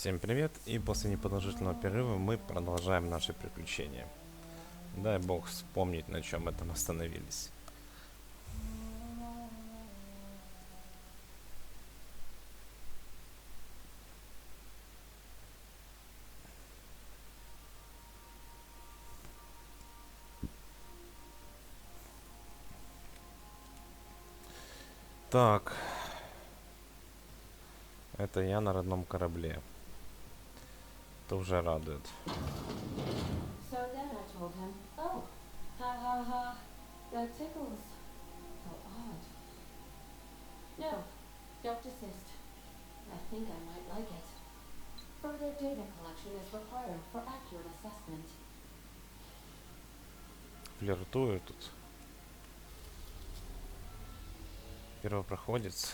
Всем привет, и после непродолжительного перерыва мы продолжаем наши приключения. Дай бог вспомнить, на чем это мы остановились. Так, это я на родном корабле. Это уже радует. So then I told him, oh, ha ha ha, that tickles. How odd. No, don't desist. I think I might like it. Further data collection is required for accurate assessment. Флиртую тут. Первопроходец.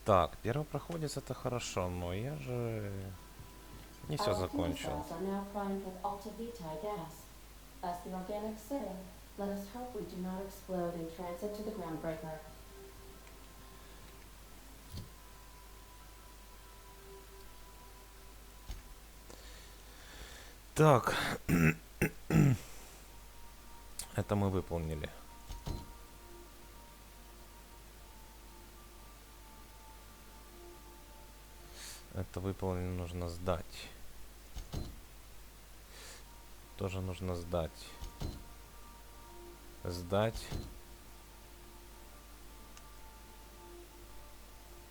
Так, первопроходец это хорошо, но я же не все Our fuel закончил. cells are now primed with alta vitae gas. As the organics say, let us hope we do not explode in transit to the groundbreaker. Так, это мы выполнили. Это выполнено, нужно сдать. Тоже нужно сдать. Сдать.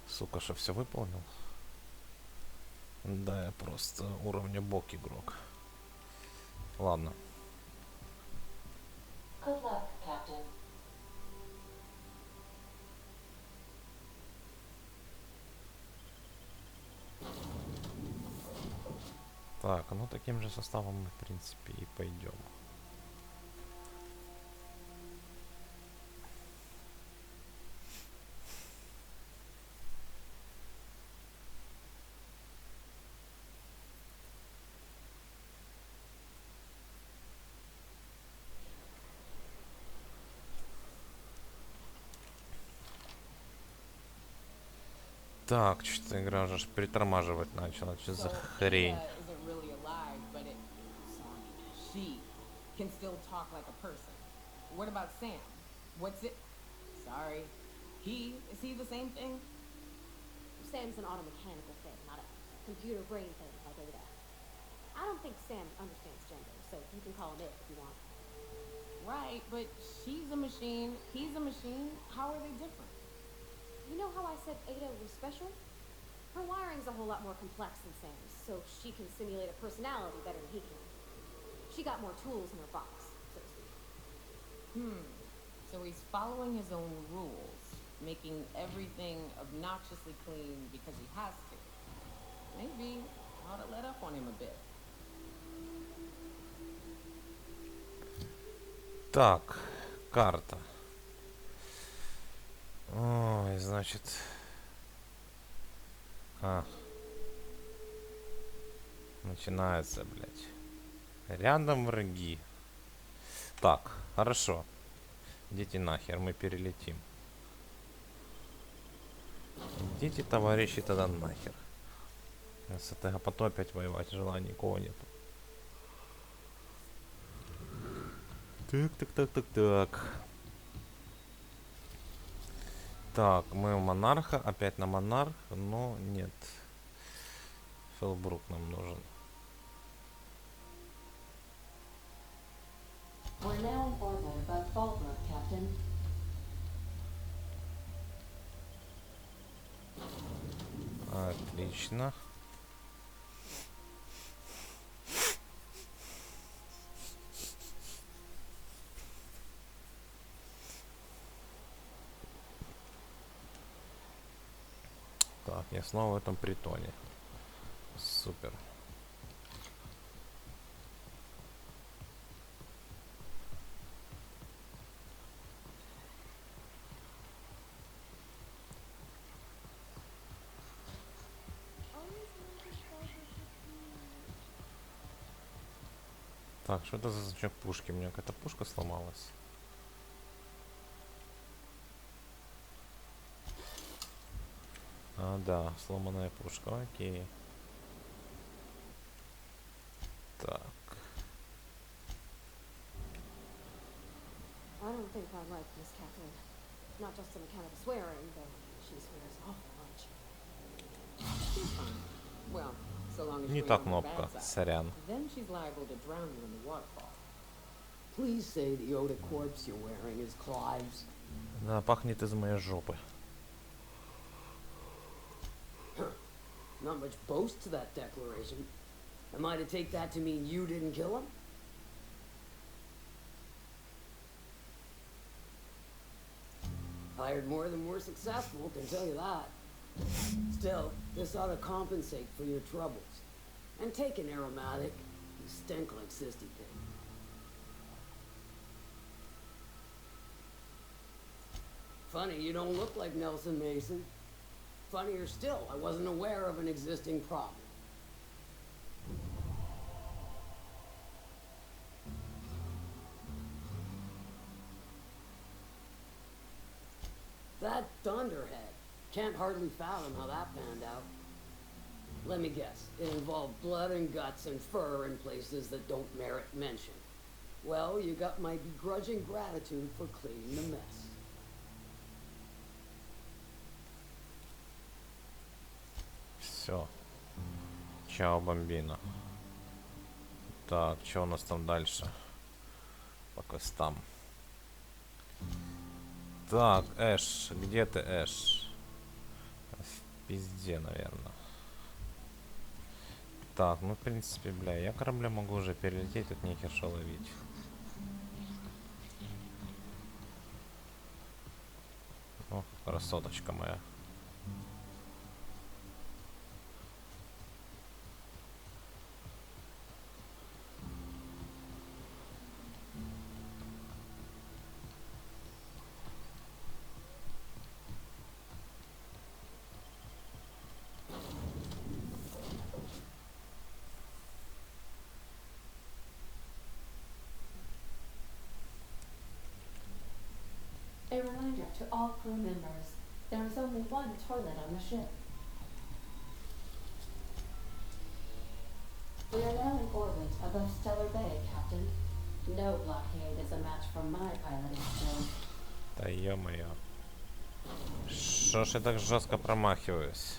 Сука, что все выполнил? Да, я просто уровня бок игрок. Ладно. Good luck, Captain. Так, ну таким же составом мы, в принципе, и пойдем. Так, что-то игра уже притормаживать начала. Что за хрень? Isn't really alive, but she can still talk like a person. What about Sam? What's it? Sorry. Is he the same thing? Sam's an automechanical thing, not a computer brain thing like Ada. I don't think Sam understands gender, so you can call him it if you want. Right, but she's a machine, he's a machine. How are they different? You know how I said Ada was special? Her wiring's a whole lot more complex than Sam's, so she can simulate a personality better than he can. She got more tools in her box, so to speak. So he's following his own rules, making everything obnoxiously clean because he has to. Maybe I ought to let up on him a bit. Так, карта. Ой, значит... Начинается, блядь. Рядом враги. Так, хорошо. Идите нахер, мы перелетим. Идите, товарищи, тогда нахер. С этого потом опять воевать желания никого нету. Так. Так, мы у монарха, опять на монарх, но нет. Филбрук нам нужен. We're now in orbit above Fallbrook, Captain. Отлично. Так, я снова в этом притоне. Супер. Так, что это за значок пушки? У меня какая-то пушка сломалась. А, да, сломанная пушка, окей. Так. I don't think I like Miss Catherine. Not just on account of the swearing, though she swears awful much. She's fine. Well, so long as Не you ain't та on her кнопка, bad side. сорян. Then she's liable to drown you in the waterfall. Please say the Yoda corpse you're wearing is Clive's. Да, пахнет из моей жопы. Not much boast to that declaration. Am I to take that to mean you didn't kill him? Hired more than we're successful, can tell you that. Still, this ought to compensate for your troubles. And take an aromatic. You stink like Sisty Pig. Funny, you don't look like Nelson Mason. Funnier still, I wasn't aware of an existing problem. That Dunderhead. Can't hardly fathom how that panned out. Let me guess. It involved blood and guts and fur in places that don't merit mention. Well, you got my begrudging gratitude for cleaning the mess. Все. Чао, бомбина. Так, что у нас там дальше? По квестам. Так, Эш. Где ты, Эш? В пизде, наверное. Так, ну, в принципе, бля, я кораблем могу уже перелететь, тут нехер шо ловить. О, красоточка моя. A reminder to all crew members, there is only one toilet on the ship. We are now in orbit above Stellar Bay, Captain. No blockade is a match for my piloting skills. Да ё-моё. Шо ж я так жестко промахиваюсь?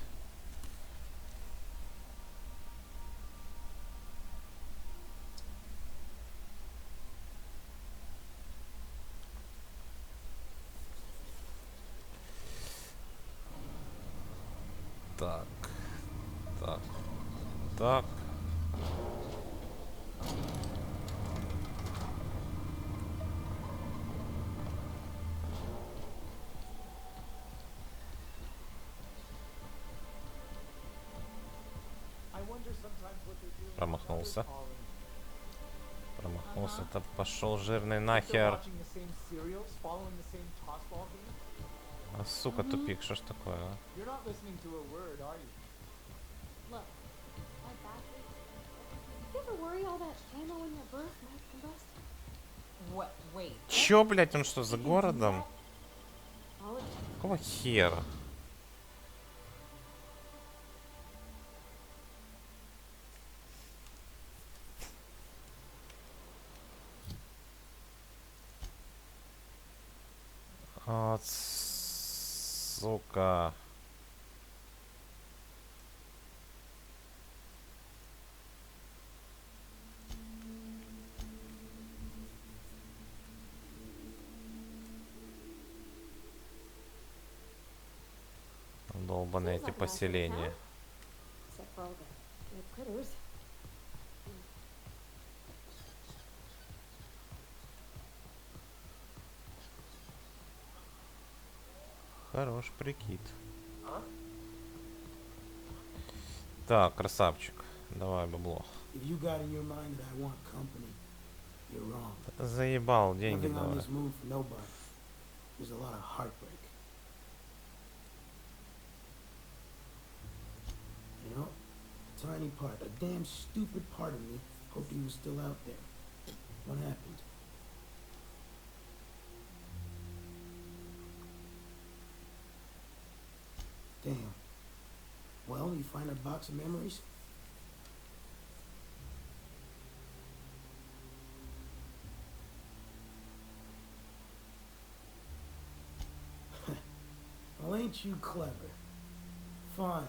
Так. Так. Так. Промахнулся. Промахнулся. Это пошел жирный нахер. А сука, тупик, что ж такое, а? Look, my battery. You ever worry all that ammo in your berth might combust? What? Wait. Чё, блять, он что, за городом? Apologies. Какого хера? А, сука. Долбаные эти поселения. Except for all the weird critters. Хорош прикид. Так, красавчик. Давай, бабло. If you got in your mind that I want company, you're wrong. Заебал, деньги Nothing on давай. this move for nobody. There's a lot of heartbreak. You know, a tiny part, a damn stupid part of me hoped he was still out there. What happened? Damn. Well, you find a box of memories? Well, ain't you clever? Fine.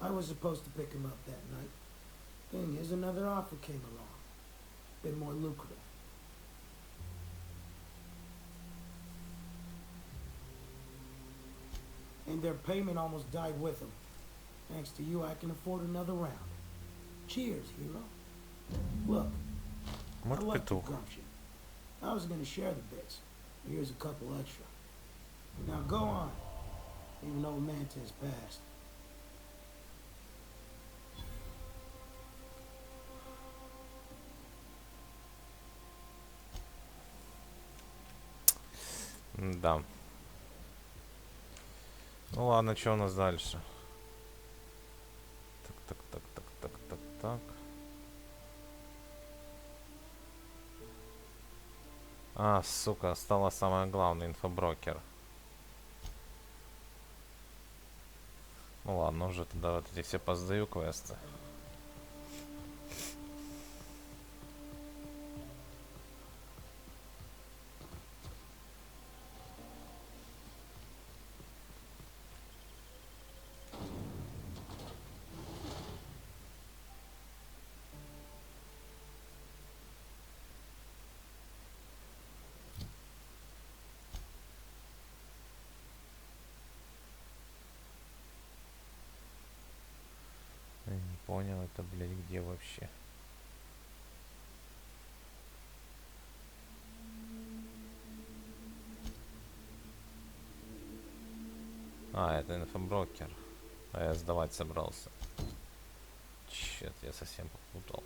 I was supposed to pick him up that night. Thing is, another offer came along. Bit more lucrative. And their payment almost died with them. Thanks to you, I can afford another round. Cheers, hero. Look, I Вот like your петух. gumption. I was gonna share the bits. Here's a couple extra. Now go on. Even old Mantis passed. Да. Ну ладно, что у нас дальше? Так. А, сука, стало самое главное, инфоброкер. Ну ладно, уже тогда вот эти все поздаю квесты. Я не понял, это, блядь, где вообще? А, это инфоброкер. А я сдавать собрался. Чет, я совсем попутал.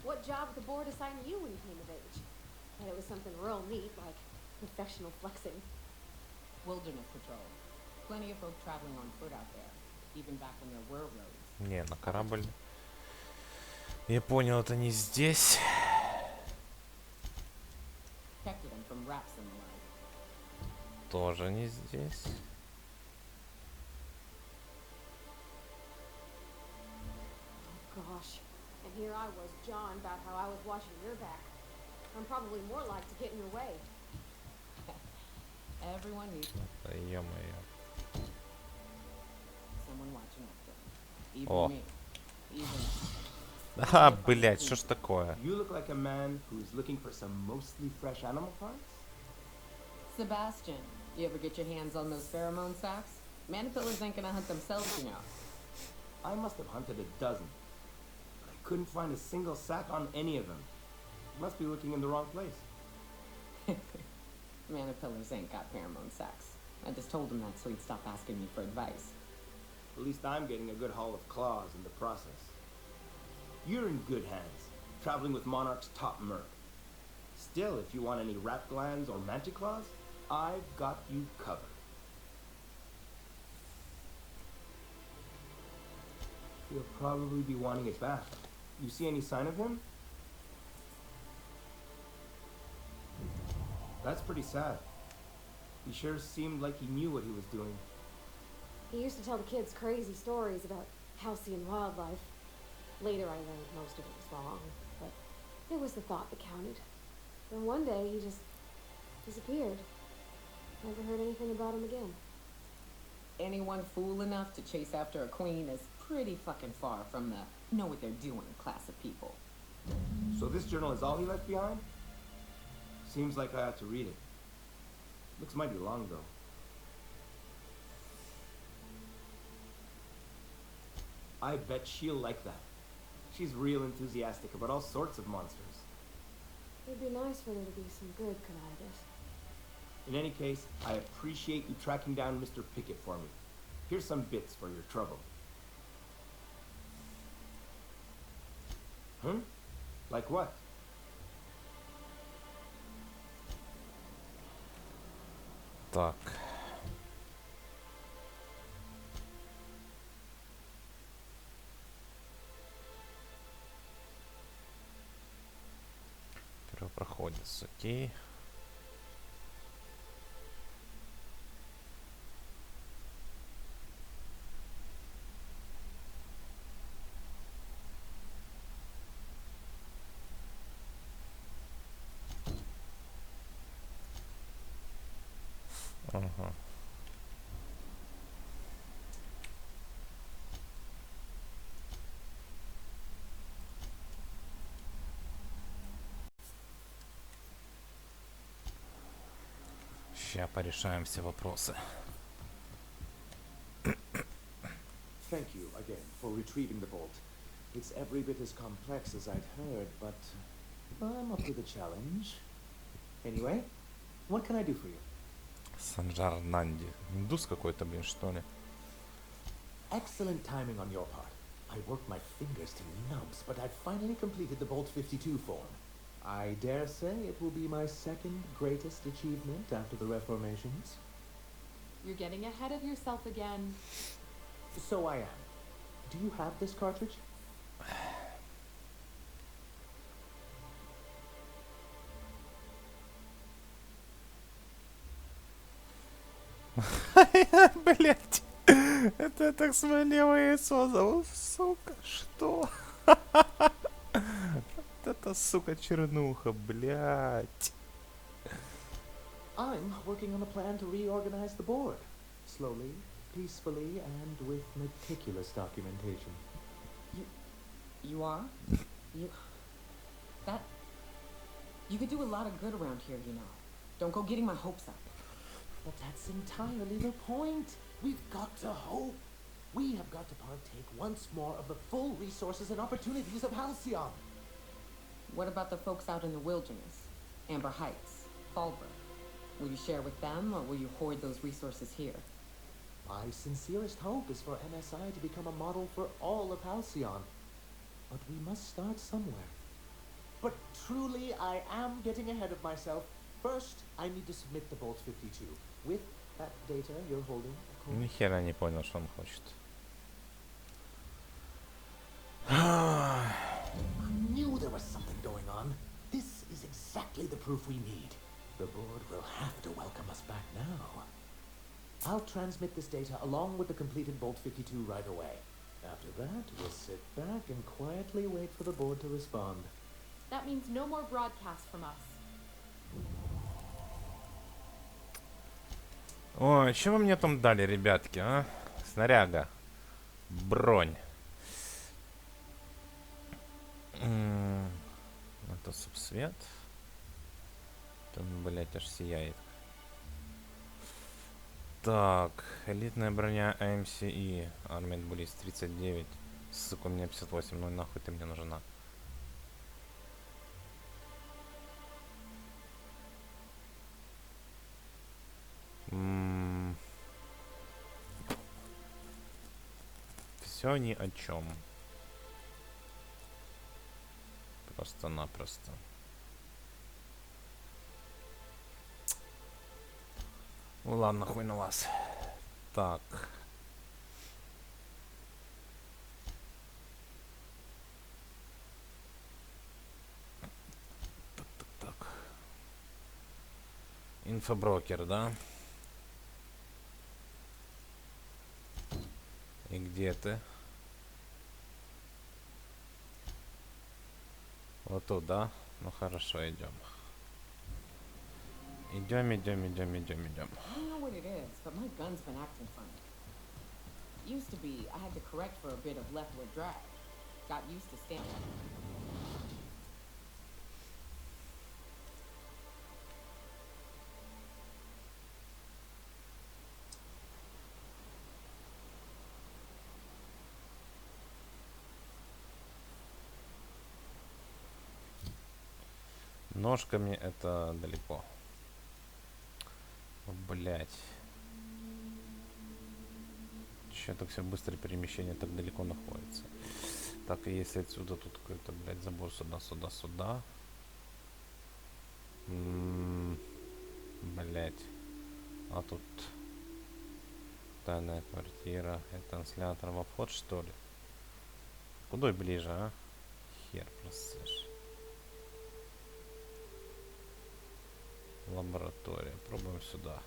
What job did the board assign you when you came of age? And it was something real neat, like professional flexing. Wilderness patrol. Plenty of folk traveling on foot out there, even back when there were roads. Не, на корабль. Я понял, это не здесь. Protected them from rats and the like. Тоже не здесь. Oh gosh. And here I was, John, about how I was watching your back. I'm probably more like to get in your way. Everyone needs Да ё-моё. someone watching after them. Even О. me. Even А, блядь, что ж такое? You look like a man who's looking for some mostly fresh animal parts? Sebastian. You ever get your hands on those pheromone sacks? Manipillars ain't gonna hunt themselves, you know. I must have hunted a dozen. But I couldn't find a single sack on any of them. Must be looking in the wrong place. Manipillars ain't got pheromone sacks. I just told him that so he'd stop asking me for advice. At least I'm getting a good haul of claws in the process. You're in good hands, traveling with Monarch's top merc. Still, if you want any rat glands or manticlaws, I've got you covered. He'll probably be wanting it back. You see any sign of him? That's pretty sad. He sure seemed like he knew what he was doing. He used to tell the kids crazy stories about halcyon wildlife. Later I learned most of it was wrong, but it was the thought that counted. Then one day he just disappeared. Never heard anything about him again. Anyone fool enough to chase after a queen is pretty fucking far from the know what they're doing class of people. So this journal is all he left behind? Seems like I have to read it. Looks mighty long, though. I bet she'll like that. She's real enthusiastic about all sorts of monsters. It'd be nice for there to be some good come out of it. In any case, I appreciate you tracking down Mr. Pickett for me. Here's some bits for your trouble. Huh? Like what? Так. Первопроходец, окей. Ага. Ща порешаем все вопросы. Thank you again for retrieving the vault. It's every bit as complex as I'd heard, but I'm up to the challenge. Anyway, what can I do for you? Санжар Нанди. Индус какой-то, блин, что ли? Excellent timing on your part. I worked my fingers to nubs, but I've finally completed the Vault 52 form. I dare say it will be my second greatest achievement after the Reformations. You're getting ahead of yourself again. So I am. Do you have this cartridge? Блять. Это я так свое левое яйцо зовут, сука. Что? Это, сука, чернуха, блять. I'm working on a plan to reorganize the board. Slowly, peacefully, and with meticulous documentation. You are? That... You could do a lot of good around here, you know. Don't go getting my hopes up. But that's entirely the point. We've got to hope. We have got to partake once more of the full resources and opportunities of Halcyon. What about the folks out in the wilderness? Amber Heights, Fallbrook. Will you share with them, or will you hoard those resources here? My sincerest hope is for MSI to become a model for all of Halcyon. But we must start somewhere. But truly, I am getting ahead of myself. First, I need to submit the Vault 52. With that data you're holding, of course. Ни хера не понял, что он хочет. I knew there was something going on. This is exactly the proof we need. The board will have to welcome us back now. I'll transmit this data along with the completed Vault 52 right away. After that, we'll sit back and quietly wait for the board to respond. That means no more broadcasts from us. Ой, что вы мне там дали, ребятки, а? Снаряга. Бронь. Это субсвет. Там, блять, аж сияет. Так, элитная броня AMCE. Armored Bliss 39. Сука, у меня 58. Ну нахуй ты мне нужна. Все ни о чем. Просто-напросто. Ну ладно, хуй на вас. Так. Так. Инфоброкер, да? И где ты? Вот тут, да? Ну хорошо, идем. Идем. I don't know what it is, but my gun's been acting funny. Used to be, I had to correct for a bit of leftward drag. Got used to standing. Ножками это далеко. Блять. Че так все быстрое перемещение так далеко находится. Так, и если отсюда тут какой-то, блядь, забор сюда, сюда, сюда. Блядь. А тут тайная квартира. Это транслятор в обход, что ли? Куда ближе, а? Хер просышь. Лаборатория. Пробуем сюда.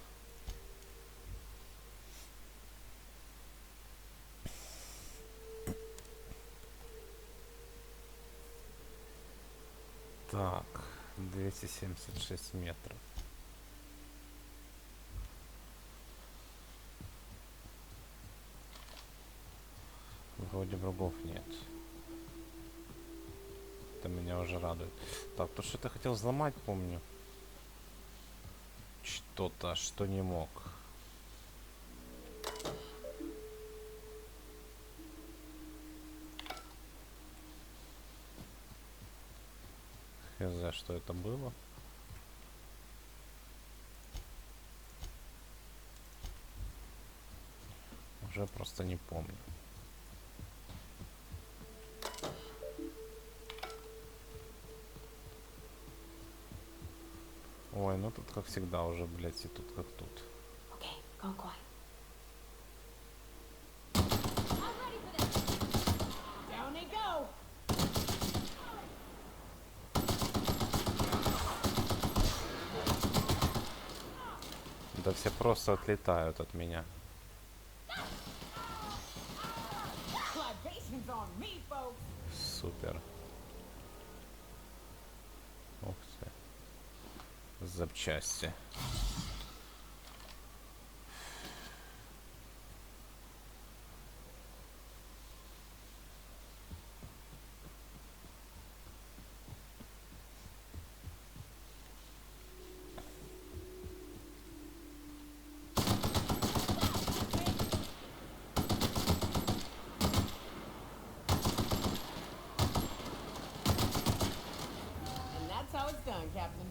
Так, 276 метров. Вроде врагов нет. Это меня уже радует. Так, то что-то хотел взломать, помню. Что-то, что не мог. Хз, что это было. Уже просто не помню. Ой, ну тут как всегда уже, блядь, и тут как тут. Okay, go quiet. Down they go. Да все просто отлетают от меня. Libations on me, folks. Супер. Ух ты. Запчасти. And that's how it's done, Captain.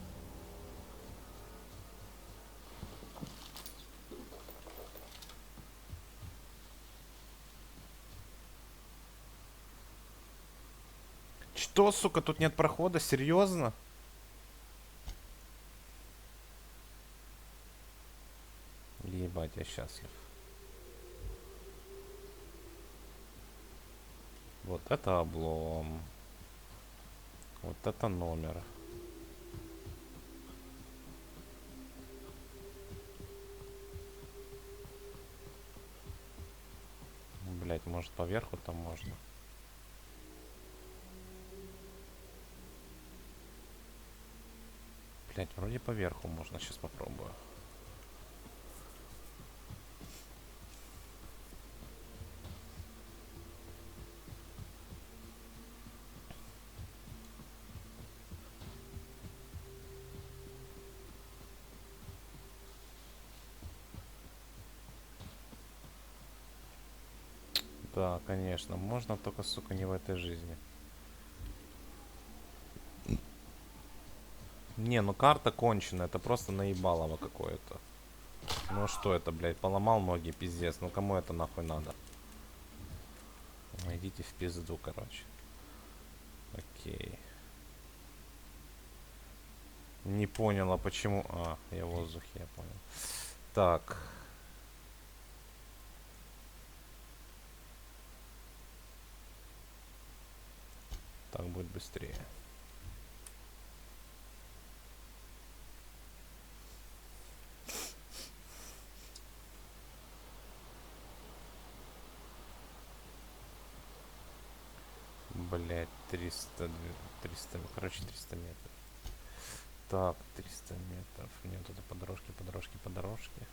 Что, сука, тут нет прохода? Серьезно? Ебать, я счастлив. Вот это облом. Вот это номер. Блять, может поверху там можно? Блять, вроде поверху можно. Сейчас попробую. Да, конечно. Можно, только, сука, не в этой жизни. Не, ну карта кончена. Это просто наебалово какое-то. Ну что это, блядь, поломал ноги, пиздец. Ну кому это нахуй надо? Идите в пизду, короче. Окей. Не поняла, почему... А, я в воздухе, я понял. Так. Так будет быстрее. Блять, 300, короче, 300 метров. Так, 300 метров. Мне тут по дорожке, по дорожке, по дорожке.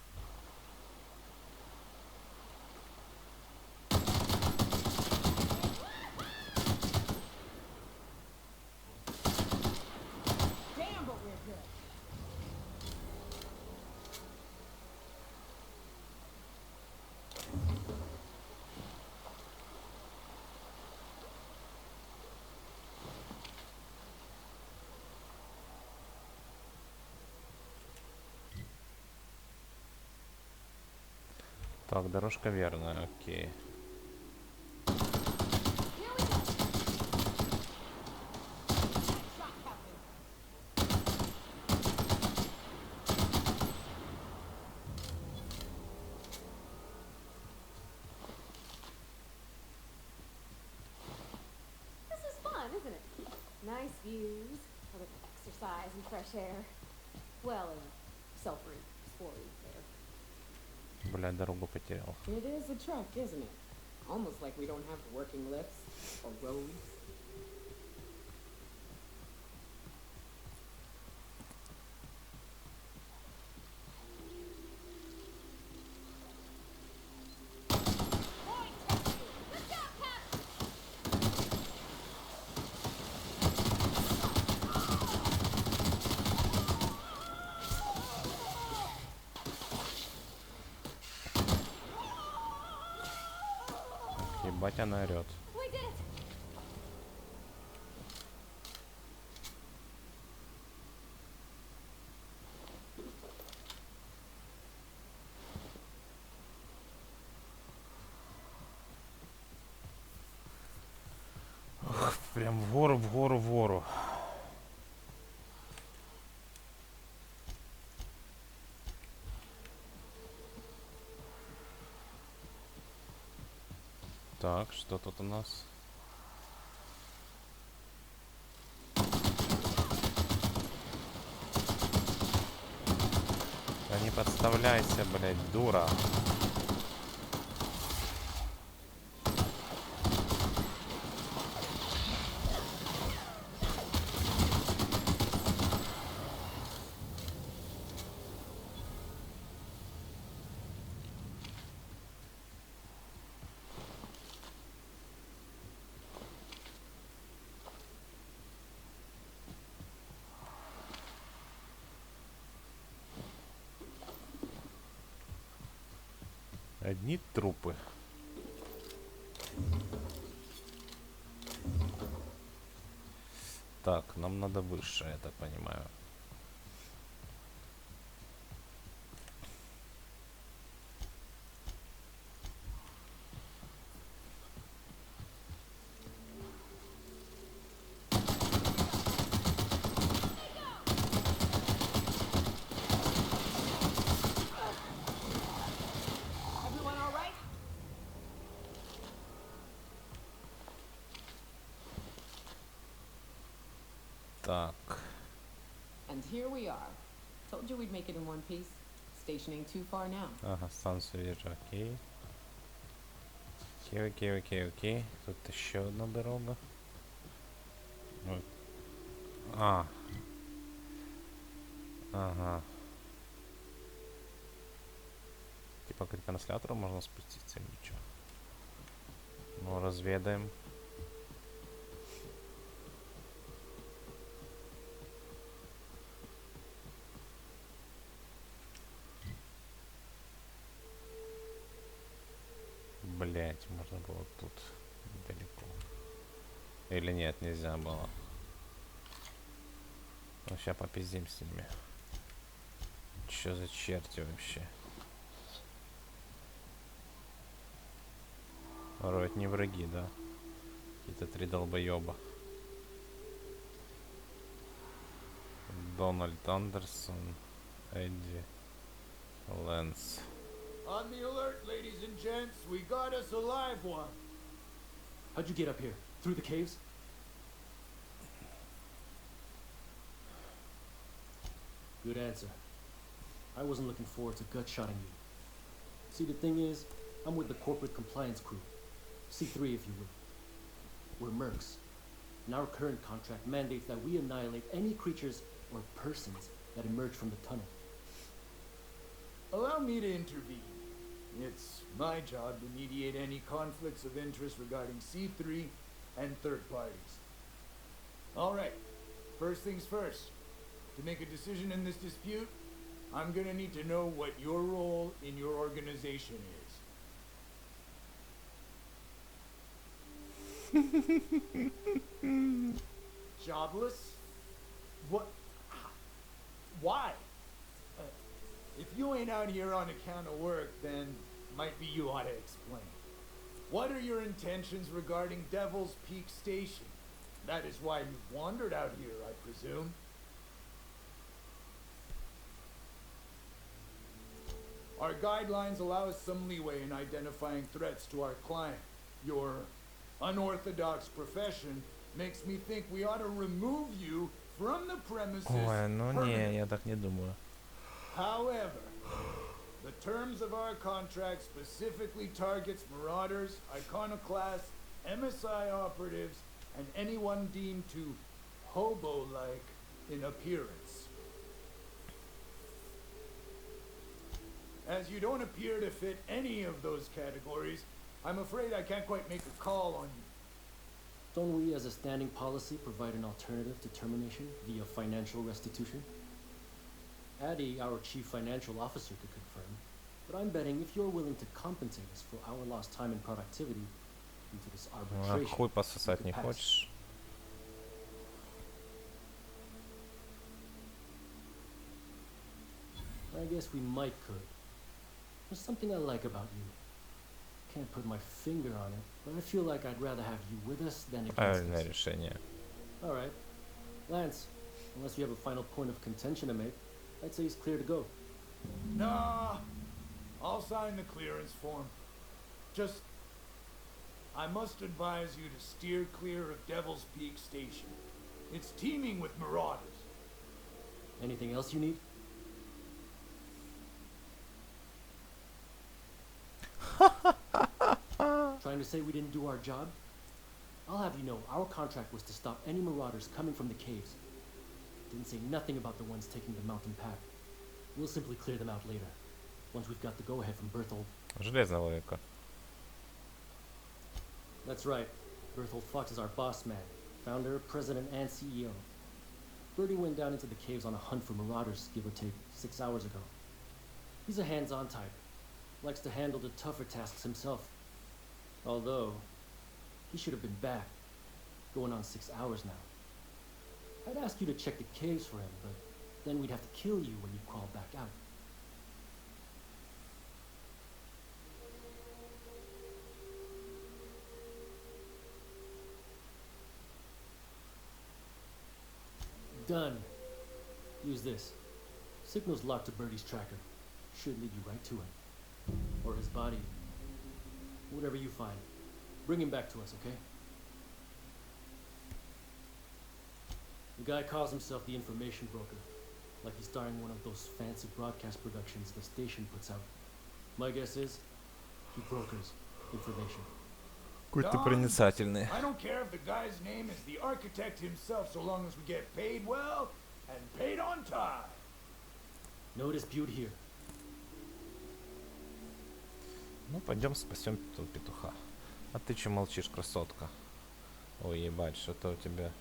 Damn, but we're good. Так, дорожка верная, окей. Here we go. Shot, Captain. This is fun, isn't it? Nice views, a little exercise and fresh air. Well, and self-exploring there. Бля, дорогу потерял. It is a trek, isn't it? Almost like we don't have working lifts or roads. Ебать она орёт. We did it! Прям в гору, в гору, в гору. Так, что тут у нас? Да не подставляйся, блядь, дура. Одни трупы. Так, нам надо выше, я так понимаю. Everyone all right? Так. And here we are. Told you we'd make it in one piece. Stationing too far now. Ага, станцию вижу, окей. Окей, окей, окей, окей. Тут еще одна дорога. Ой. А. Ага. Типа к ретранслятору можно спуститься или что? Ну, разведаем. Блять, можно было тут далеко. Или нет, нельзя было. Ну, сейчас попиздим с ними. Чё за черти вообще? Вроде не враги, да? Какие-то три долбоеба. Дональд Андерсон, Эдди, Лэнс. On the alert, ladies and gents. We got us a live one. How'd you get up here? Through the caves? Good answer. I wasn't looking forward to gut-shotting you. See, the thing is, I'm with the corporate compliance crew. C3, if you will. We're mercs. And our current contract mandates that we annihilate any creatures or persons that emerge from the tunnel. Allow me to intervene. It's my job to mediate any conflicts of interest regarding C3 and third parties. All right. First things first. To make a decision in this dispute, I'm gonna need to know what your role in your organization is. Jobless? What? Why? If you ain't out here on account of work, then might be you ought to explain. What are your intentions regarding Devil's Peak Station? That is why you've wandered out here, I presume. Our guidelines allow us some leeway in identifying threats to our client. Your unorthodox profession makes me think we ought to remove you from the premises Ой, ну не, permanently. я так не думаю. However, the terms of our contract specifically targets marauders, iconoclasts, MSI operatives, and anyone deemed to hobo-like in appearance. As you don't appear to fit any of those categories, I'm afraid I can't quite make a call on you. Don't we, as a standing policy, provide an alternative to termination via financial restitution? Addie, our chief financial officer, could confirm, but I'm betting if you're willing to compensate us for our lost time and productivity due to this А arbitration, хуй we пососать could не pass. хочешь? I guess we might could. There's something I like about you. Can't put my finger on it, but I feel like I'd rather have you with us than against Правильное us. решение. Alright. Lance, unless you have a final point of contention to make, I'd say he's clear to go. Nah, I'll sign the clearance form. Just, I must advise you to steer clear of Devil's Peak Station. It's teeming with marauders. Anything else you need? Trying to say we didn't do our job? I'll have you know, our contract was to stop any marauders coming from the caves. Didn't say nothing about the ones taking the mountain path. We'll simply clear them out later, once we've got the go-ahead from Berthold. Железная логика. That's right. Berthold Fox is our boss man, founder, president, and CEO. Bertie went down into the caves on a hunt for marauders, give or take, 6 hours ago. He's a hands-on type. Likes to handle the tougher tasks himself. Although, he should have been back. Going on 6 hours now. I'd ask you to check the caves for him, but then we'd have to kill you when you crawl back out. Done. Use this. Signal's locked to Bertie's tracker. Should lead you right to him. Or his body. Whatever you find. Bring him back to us, okay? The guy calls himself the information broker. Like he's starring in one of those fancy broadcast productions the station puts out. My guess is, he brokers information. Какой ты Done. проницательный. I don't care if the guy's name is the architect himself, so long as we get paid well and paid on time. No dispute here. Ну, пойдем спасем петуха. А ты че молчишь, красотка? Ой, ебать, что-то у тебя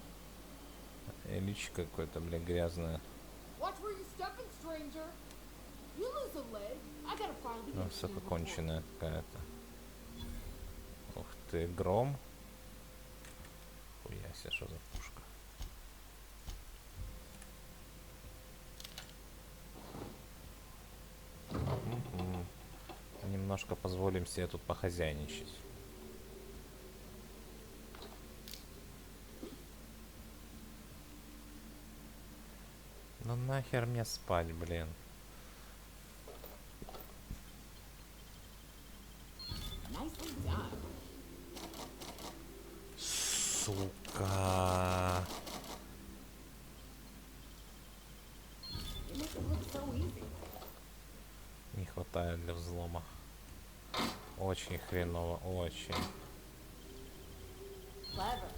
личико какое-то, бля, грязное. Watch where you stepping, stranger. You lose a leg. I gotta file the Ну, incident все report. конченая какая-то. Ух ты, гром. Хуя себе, что за пушка. Мгм. Немножко позволим себе тут похозяйничать. Ну нахер мне спать, блин. Nicely done. Сука. You make it look so easy. Не хватает для взлома. Очень хреново, очень. Clever.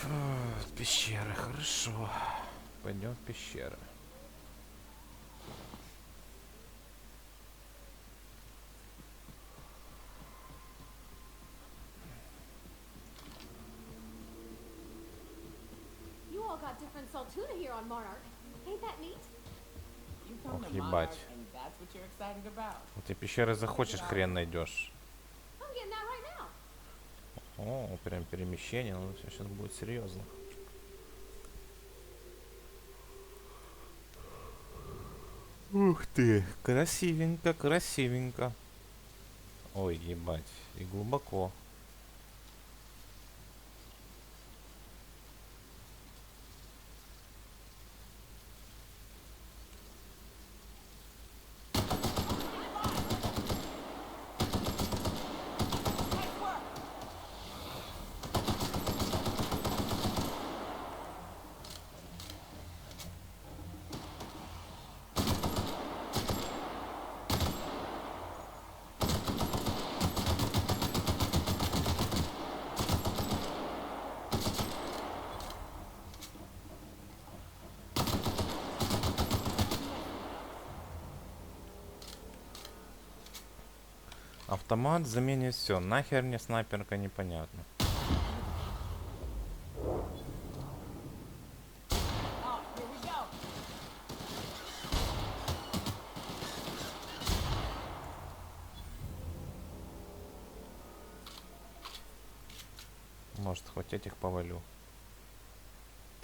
Фу, пещеры, хорошо. Пойдем в пещеры. You all got different friend saw tuna here on Monarch. Ain't that neat? You come Ох, to ебать. Monarch, and that's what you're excited about. Вот ты пещеры захочешь, хрен найдешь. I'm getting that right now. О, прям перемещение, ну все сейчас будет серьезно. Ух ты, красивенько, красивенько. Ой, ебать, и глубоко. Автомат заменит все. Нахер мне снайперка, непонятно. Oh, here we go. Может, хоть этих повалю.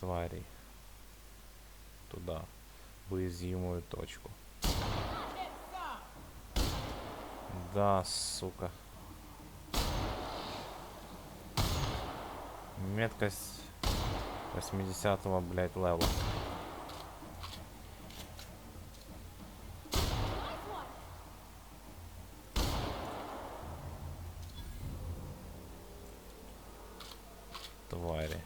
Тварей. Туда. В уязвимую точку. Да, сука. Меткость 80-го, блядь, левела. Твари.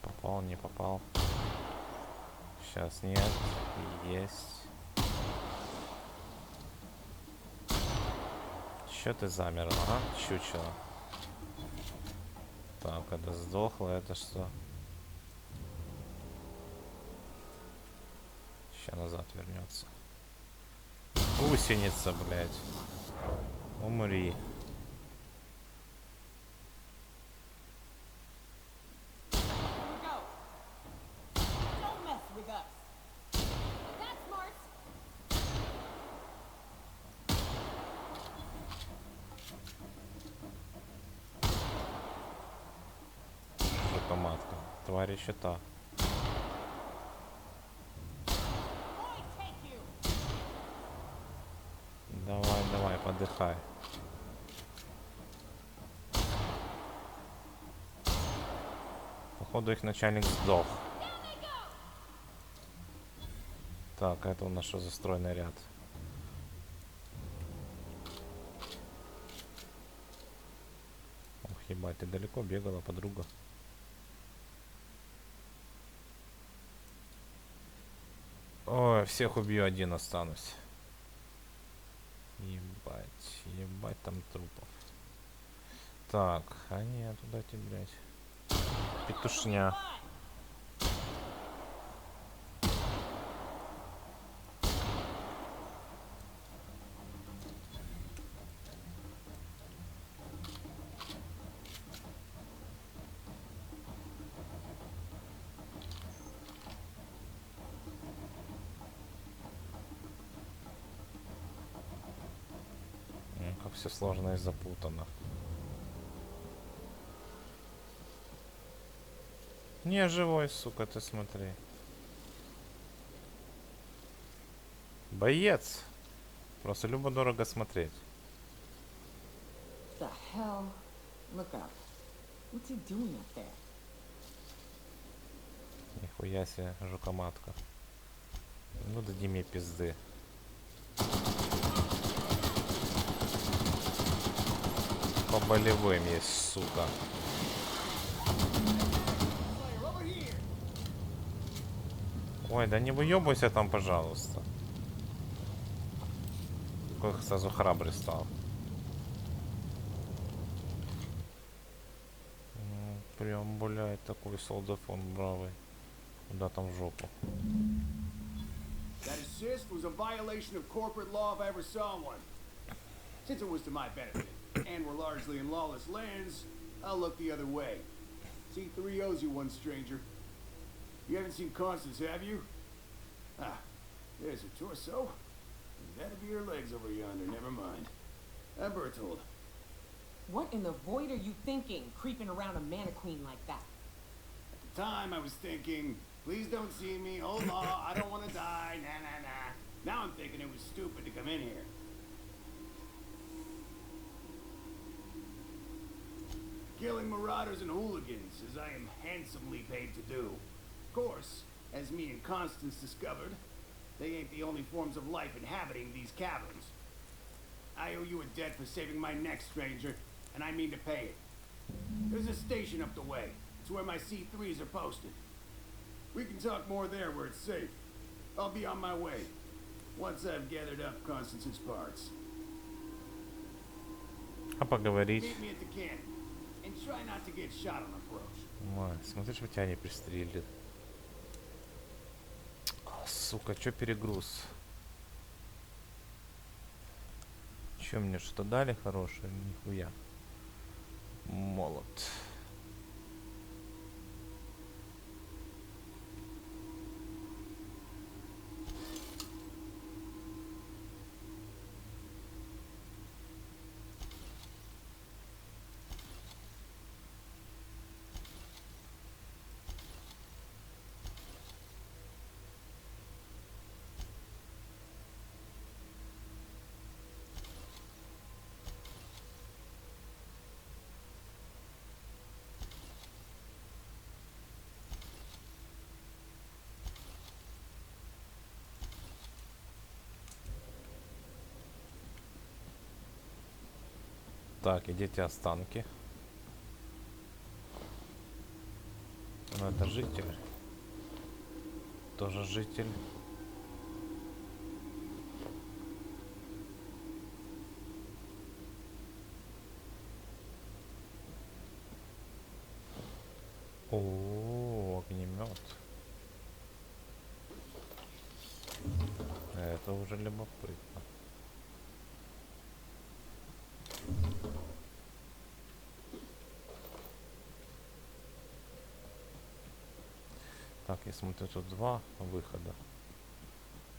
Попал, не попал. Сейчас нет. Есть. Чё ты замерла, а? Чучело. Так, это сдохло, это что? Сейчас назад вернется. Гусеница, блядь. Умри. Матка. Тварь еще та. Давай, давай, подыхай. Походу их начальник сдох. Так, это у нас что за стройный ряд? Ох, ебать, ты далеко бегала, подруга. Ой, всех убью, один останусь. Ебать, ебать там трупов. Так, а нет, туда тебе, блядь. Петушня. Как все сложно и запутано. Не, живой, сука, ты смотри. Боец. Просто любо-дорого смотреть. The hell? Look up. What's he doing up there? Нихуя себе, жукоматка. Ну дади мне пизды. По болевым есть, сука. Ой, да не выебывайся там, пожалуйста. Какой сразу храбрый стал. Прям, блядь, такой солдафон бравый. Куда там в жопу? That assist was a violation of corporate law if I ever saw one. Since it was to my benefit, and we're largely in lawless lands, I'll look the other way. C3 owes you one, stranger. You haven't seen Constance, have you? Ah, there's her torso. That'd be her legs over yonder, never mind. Bertold. What in the void are you thinking, creeping around a mannequin like that? At the time, I was thinking, please don't see me, oh law, I don't want to die, nah. Now I'm thinking it was stupid to come in here. Killing marauders and hooligans, as I am handsomely paid to do. Of course, as me and Constance discovered, they ain't the only forms of life inhabiting these caverns. I owe you a debt for saving my neck, stranger, and I mean to pay it. There's a station up the way. It's where my C3s are posted. We can talk more there where it's safe. I'll be on my way, once I've gathered up Constance's parts. А поговорить? Meet me at the camp, and try not to get shot on approach. Ой, смотри, что тебя не пристрелит. Сука, чё перегруз? Чё мне что дали хорошее? Нихуя. Молот. Так, идите останки. Ну, это житель. Тоже житель. О, огнемет. Это уже любопытно. Так, я смотрю, тут два выхода.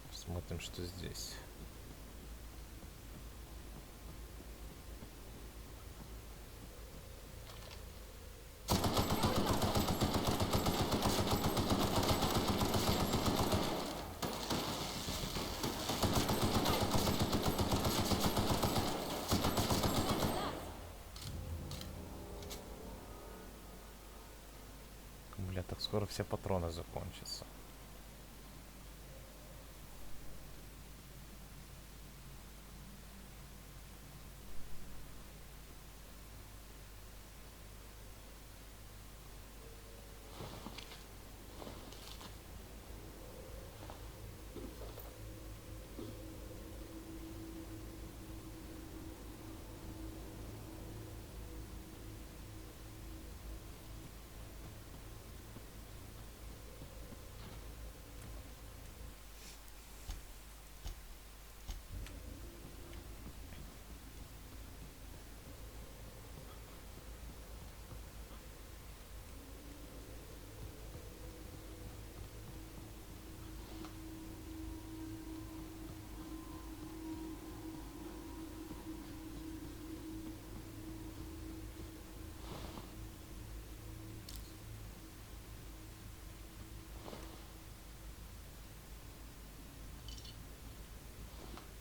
Посмотрим, что здесь. Бля, так скоро все патроны закончатся.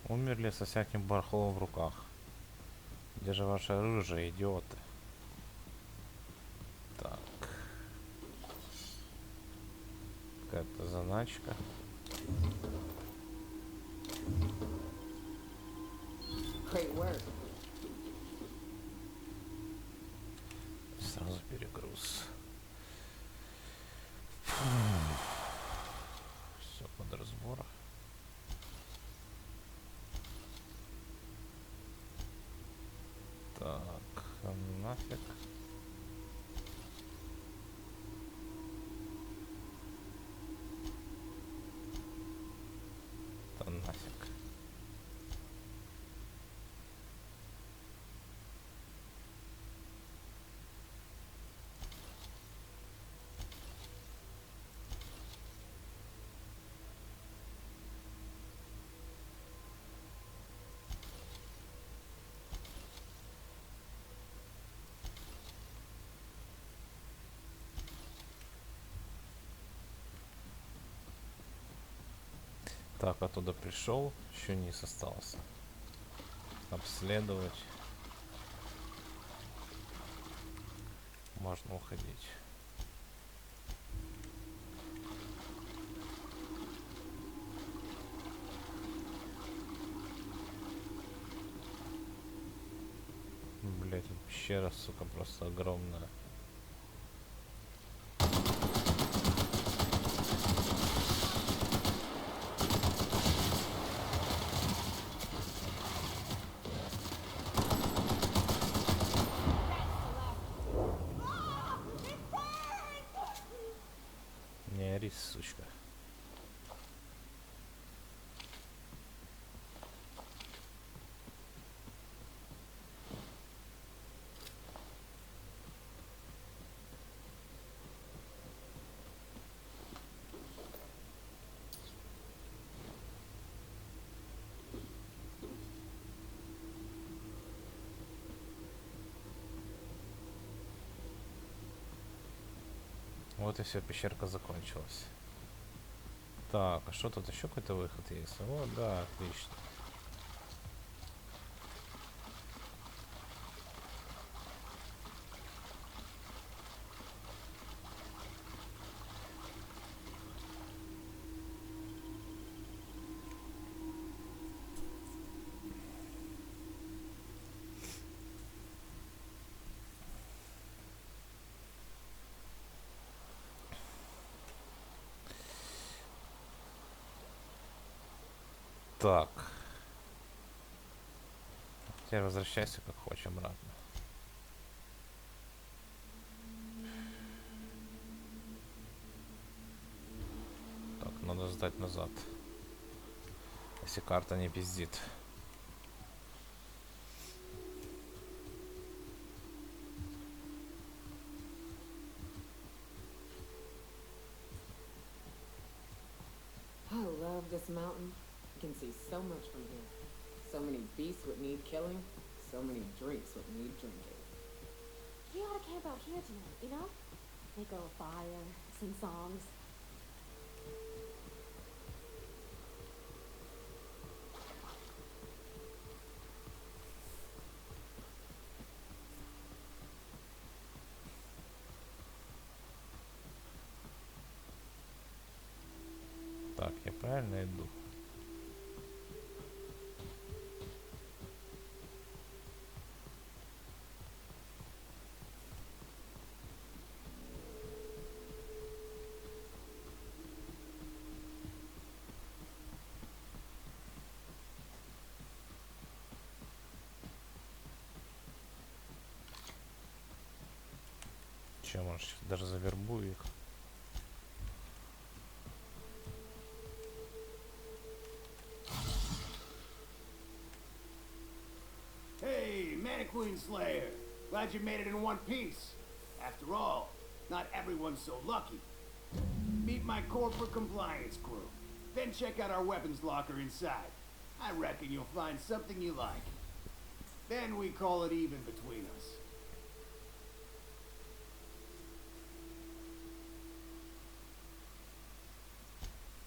Умерли со всяким барахлом в руках. Где же ваше оружие, идиоты? Так. Какая-то заначка. Great work. Сразу перегруз. Все под разбор. Так, нафиг. Так, оттуда пришел, еще низ остался. Обследовать. Можно уходить. Блять, тут пещера, сука, просто огромная. Не ори, сучка. Вот и все, пещерка закончилась. Так, а что тут еще какой-то выход есть? О, да, отлично. Так. Теперь возвращайся как хочешь обратно. Так, надо сдать назад. Если карта не пиздит. I love this mountain. You can see so much from here. So many beasts would need killing. So many drinks would need drinking. We ought to camp out here tonight, you know? Make a fire, sing songs. Так, я правильно иду? Че, может, даже завербую их? Hey, Mannequin Slayer. Glad you made it in one piece. After all, not everyone's so lucky. Meet my corporate compliance crew. Then check out our weapons locker inside. I reckon you'll find something you like. Then we call it even between us.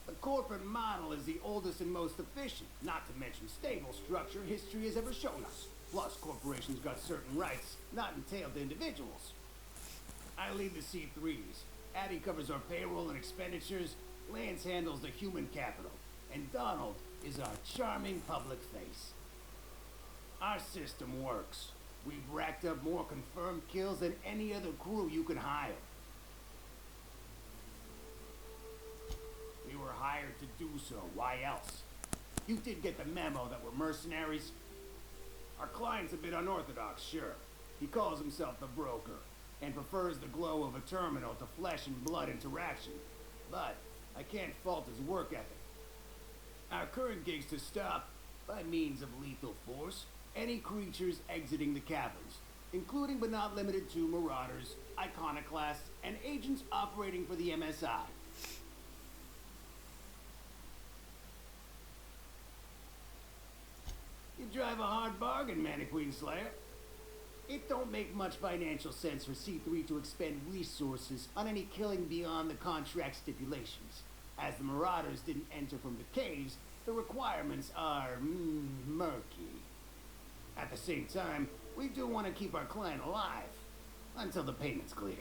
The corporate model is the oldest and most efficient, not to mention stable structure history has ever shown us. Plus, corporations got certain rights not entailed to individuals. I lead the C3s. Addie covers our payroll and expenditures. Lance handles the human capital. And Donald is our charming public face. Our system works. We've racked up more confirmed kills than any other crew you could hire. We were hired to do so. Why else? You did get the memo that we're mercenaries? Our client's a bit unorthodox, sure. He calls himself the broker, and prefers the glow of a terminal to flesh and blood interaction. But I can't fault his work ethic. Our current gig's to stop, by means of lethal force, any creatures exiting the caverns, including but not limited to marauders, iconoclasts, and agents operating for the MSI. You drive a hard bargain, Mannequin Slayer. It don't make much financial sense for C3 to expend resources on any killing beyond the contract stipulations. As the Marauders didn't enter from the caves, the requirements are murky. At the same time, we do want to keep our clan alive until the payment's cleared.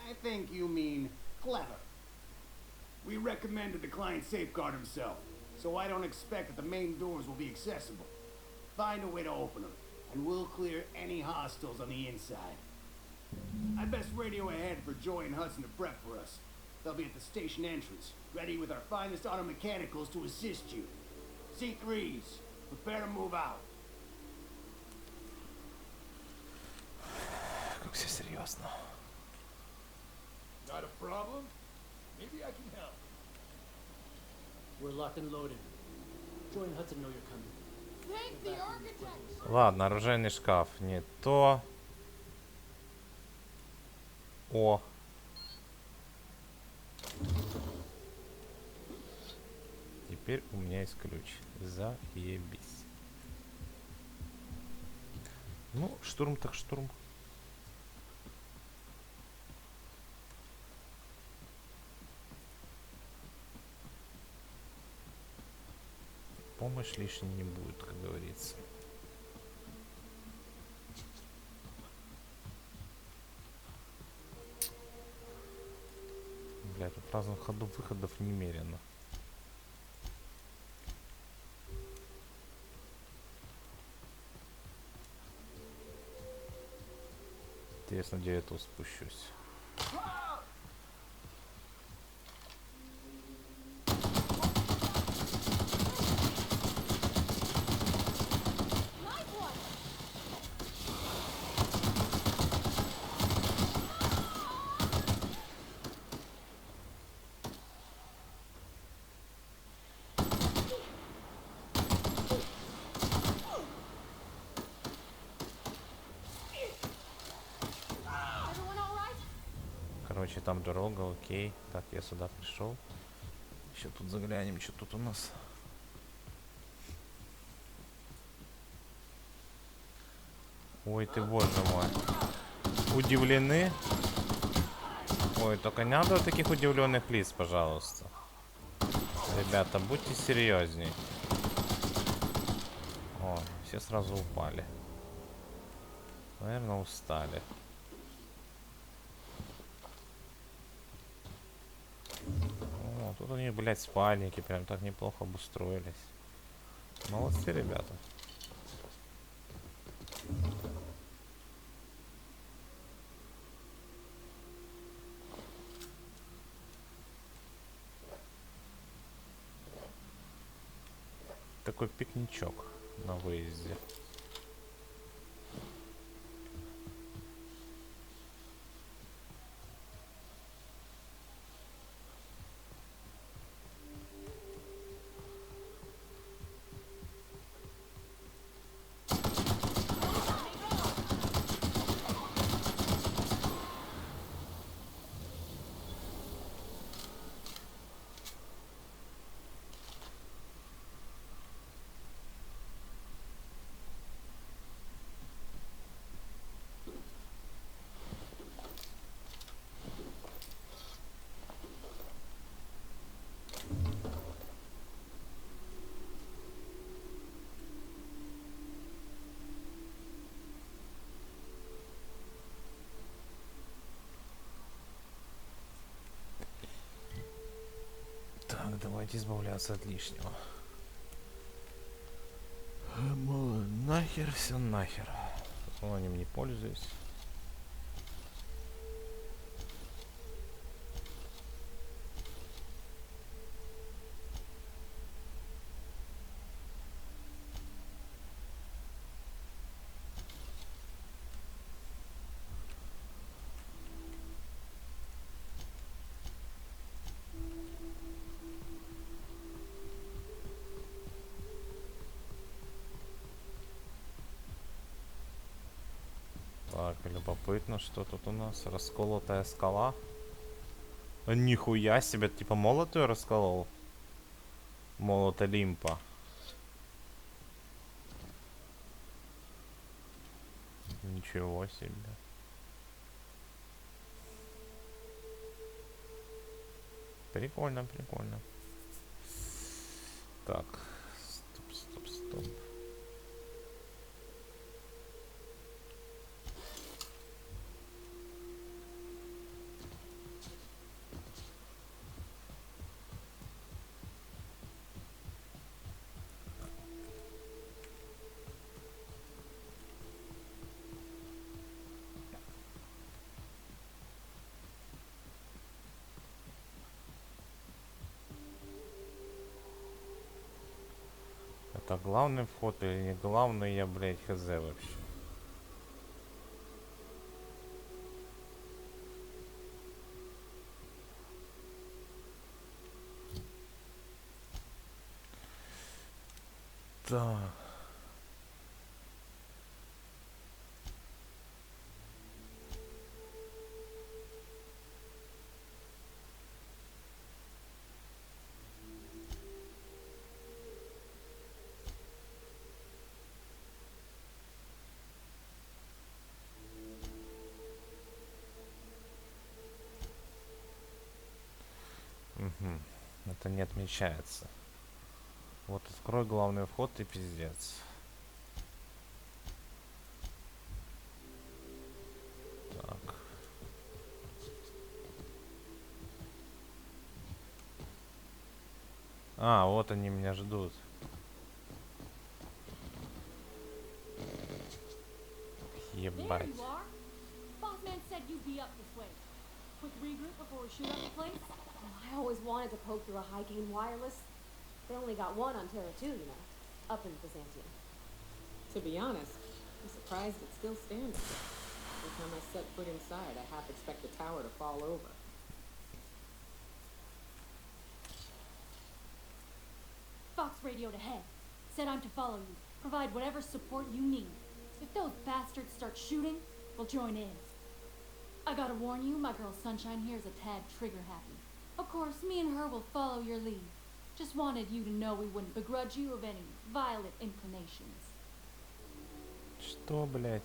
I think you mean clever. We recommend that the client safeguard himself, so I don't expect that the main doors will be accessible. Find a way to open them, and we'll clear any hostiles on the inside. I'd best radio ahead for Joy and Hudson to prep for us. They'll be at the station entrance, ready with our finest auto mechanicals to assist you. C3s, prepare to move out. Как все серьезно. Not a problem. Maybe I can help. We're locked and loaded. Joy and Hudson know you're coming. Thank the architect. Ладно, оружейный шкаф. Не то. О. Теперь у меня есть ключ. Заебись. Ну, штурм так штурм. Помощь лишней не будет, как говорится. Блять, тут разных ходов-выходов немерено. Интересно, где я тут спущусь. Короче, там дорога, окей. Так, я сюда пришел. Еще тут заглянем, что тут у нас. Ой, ты боже мой. Удивлены? Ой, только не надо таких удивленных лиц, пожалуйста. Ребята, будьте серьезней. О, все сразу упали. Наверное, устали. О, тут они, блядь, спальники прям так неплохо обустроились. Молодцы, ребята. Такой пикничок на выезде. Так, давайте избавляться от лишнего. Мол, нахер все нахер. Ним не пользуюсь. Так, любопытно, что тут у нас? Расколотая скала. А, нихуя себе, типа молот ее расколол. Молот Олимпа. Ничего себе. Прикольно, прикольно. Так, стоп, стоп, стоп. Это главный вход или не главный, я, блядь, хз вообще. Так. Угу. Это не отмечается. Вот открой главный вход и пиздец. Так. А, вот они меня ждут. Ебать. There you are. Boss man said you'd be up this way. Quick regroup before we shoot up the place? Oh, I always wanted to poke through a high-gain wireless. They only got one on Terra 2, you know, up in Byzantium. To be honest, I'm surprised it's still standing. Every time I set foot inside, I half expect the tower to fall over. Fox radioed ahead. Said I'm to follow you. Provide whatever support you need. If those bastards start shooting, we'll join in. I gotta warn you, my girl Sunshine here is a tad trigger happy. Of course, me and her will follow your lead. Just wanted you to know we wouldn't begrudge you of any violent inclinations. Что, блядь?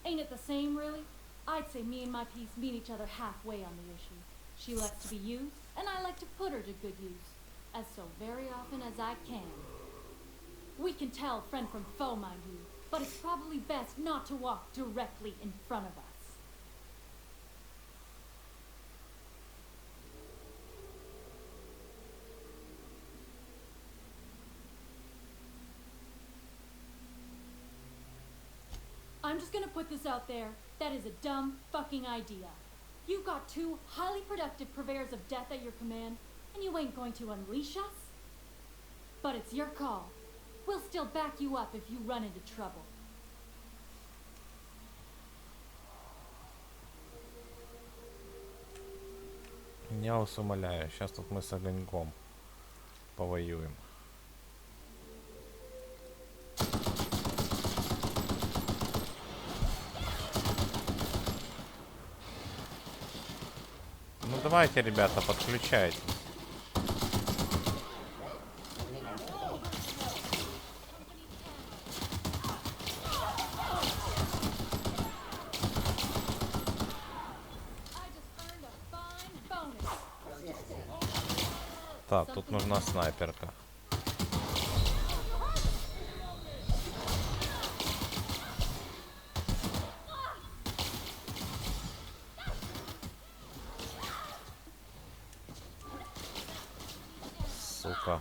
Ain't it the same, really? I'd say me and my piece meet each other halfway on the issue. She likes to be used, and I like to put her to good use. As so very often as I can. We can tell friend from foe, mind you, but it's probably best not to walk directly in front of us. I'm just gonna put this out there. That is a dumb fucking idea. You've got two highly productive purveyors of death at your command, and you ain't going to unleash us? But it's your call. We'll still back you up if you run into trouble. Я вас умоляю, сейчас тут мы с огоньком повоюем. Ну давайте, ребята, подключайтесь. Так, тут нужна снайперка. Сука.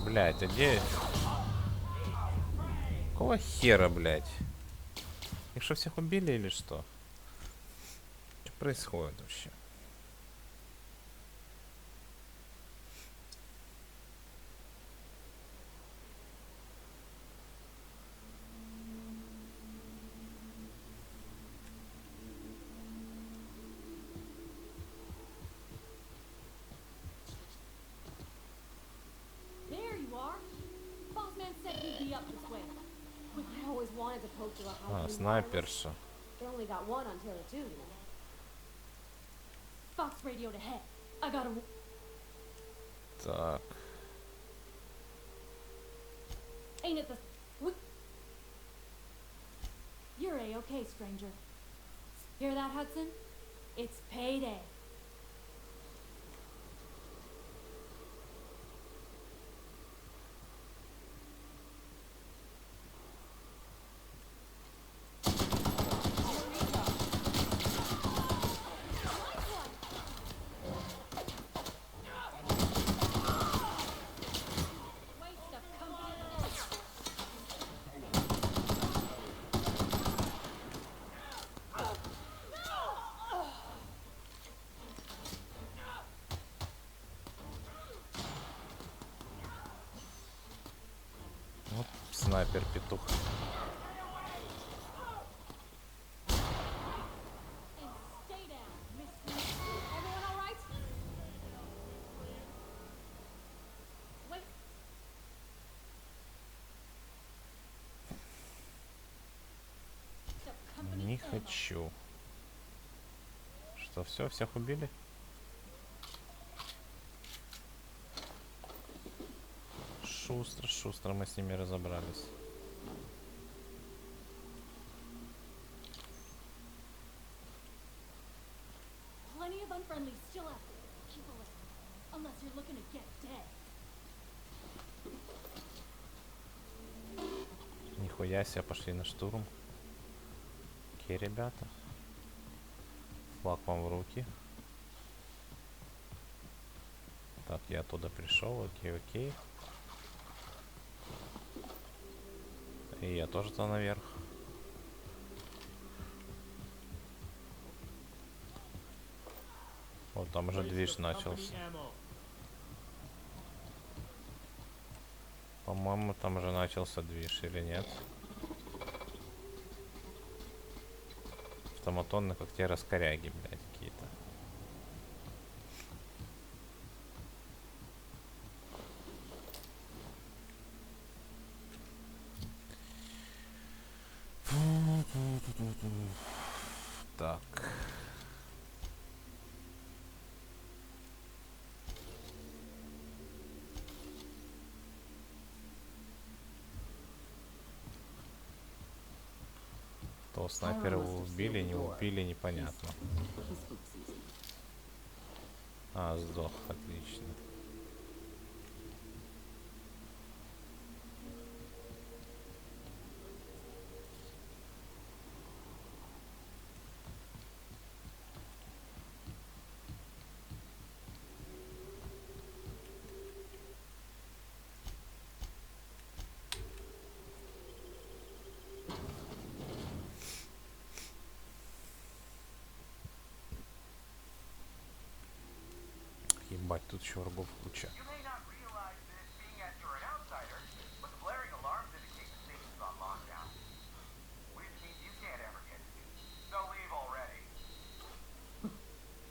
Блять, а где... Какого хера, блять? Их что, всех убили или что? Что происходит вообще? There you are. Boss man said you'd be up this way. I always wanted to poke through a А, high-gain wireless. снайперша. They only got one on Terra 2, you know. Fox radio to head. I got a... Так. Ain't it the... You're A-okay, stranger. Hear that, Hudson? It's payday. Вот снайпер-петух. Не хочу. Что, все, всех убили? Шустро, шустро мы с ними разобрались. Plenty of unfriendlies still out there. Keep a list. Unless you're looking to get dead. Нихуя себе, пошли на штурм. Окей, ребята. Флаг вам в руки. Так, я оттуда пришел, окей, окей. И я тоже туда наверх. Вот там уже движ начался. По-моему, там уже начался движ, или нет? Автоматонно, как те раскоряги, блядь, какие-то. Так. То снайпера убили, не убили, непонятно. А, сдох, отлично. Ебать, тут еще врагов куча.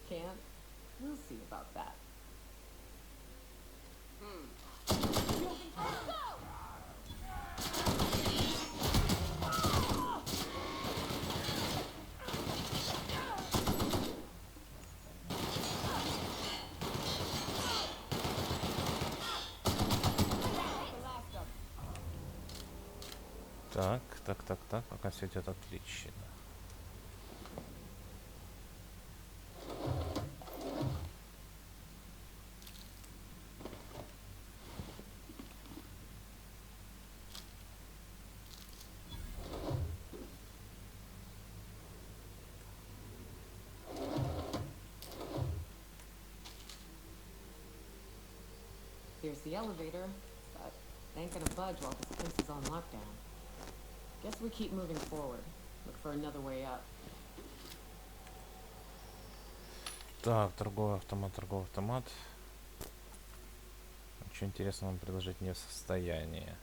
Can't? We'll see about that. Так, пока все идет отлично. Here's the elevator, but it ain't gonna budge while this place is on lockdown. Guess we keep moving forward. Look for another way up. Так, торговый автомат. Ничего интересного нам предложить не в состоянии.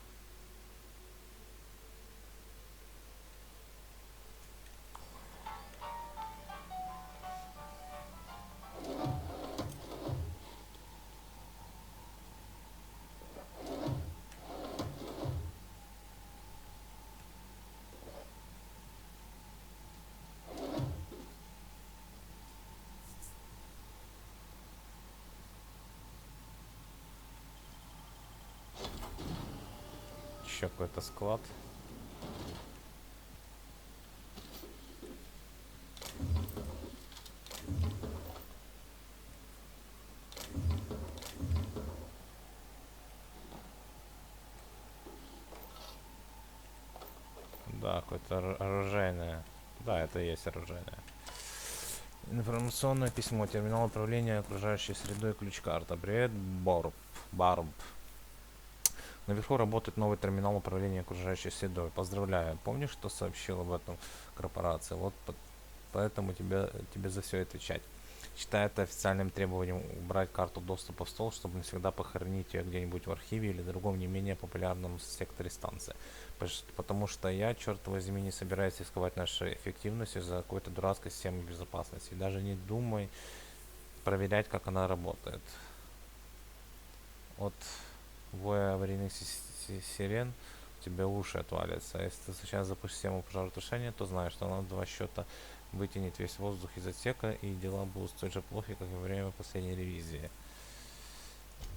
еще какой-то склад. Да, какое-то оружейное. Да, это и есть оружейное. Информационное письмо. Терминал управления окружающей средой. Ключ-карта. Привет, Барб. Наверху работает новый терминал управления окружающей средой. Поздравляю. Помнишь, что сообщил об этом корпорации? Вот поэтому тебе за все отвечать. Считаю это официальным требованием убрать карту доступа в стол, чтобы навсегда похоронить ее где-нибудь в архиве или другом не менее популярном секторе станции. Потому что я, черт возьми, не собираюсь рисковать нашей эффективностью за какой-то дурацкой системой безопасности. Даже не думай проверять, как она работает. От воя аварийных сирен у тебя уши отвалятся. А если ты случайно запустишь систему пожаротушения, то знаешь, что она в 2 счета вытянет весь воздух из отсека, и дела будут столь же плохи, как и во время последней ревизии.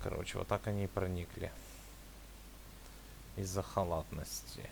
Короче, вот так они и проникли. Из-за халатности.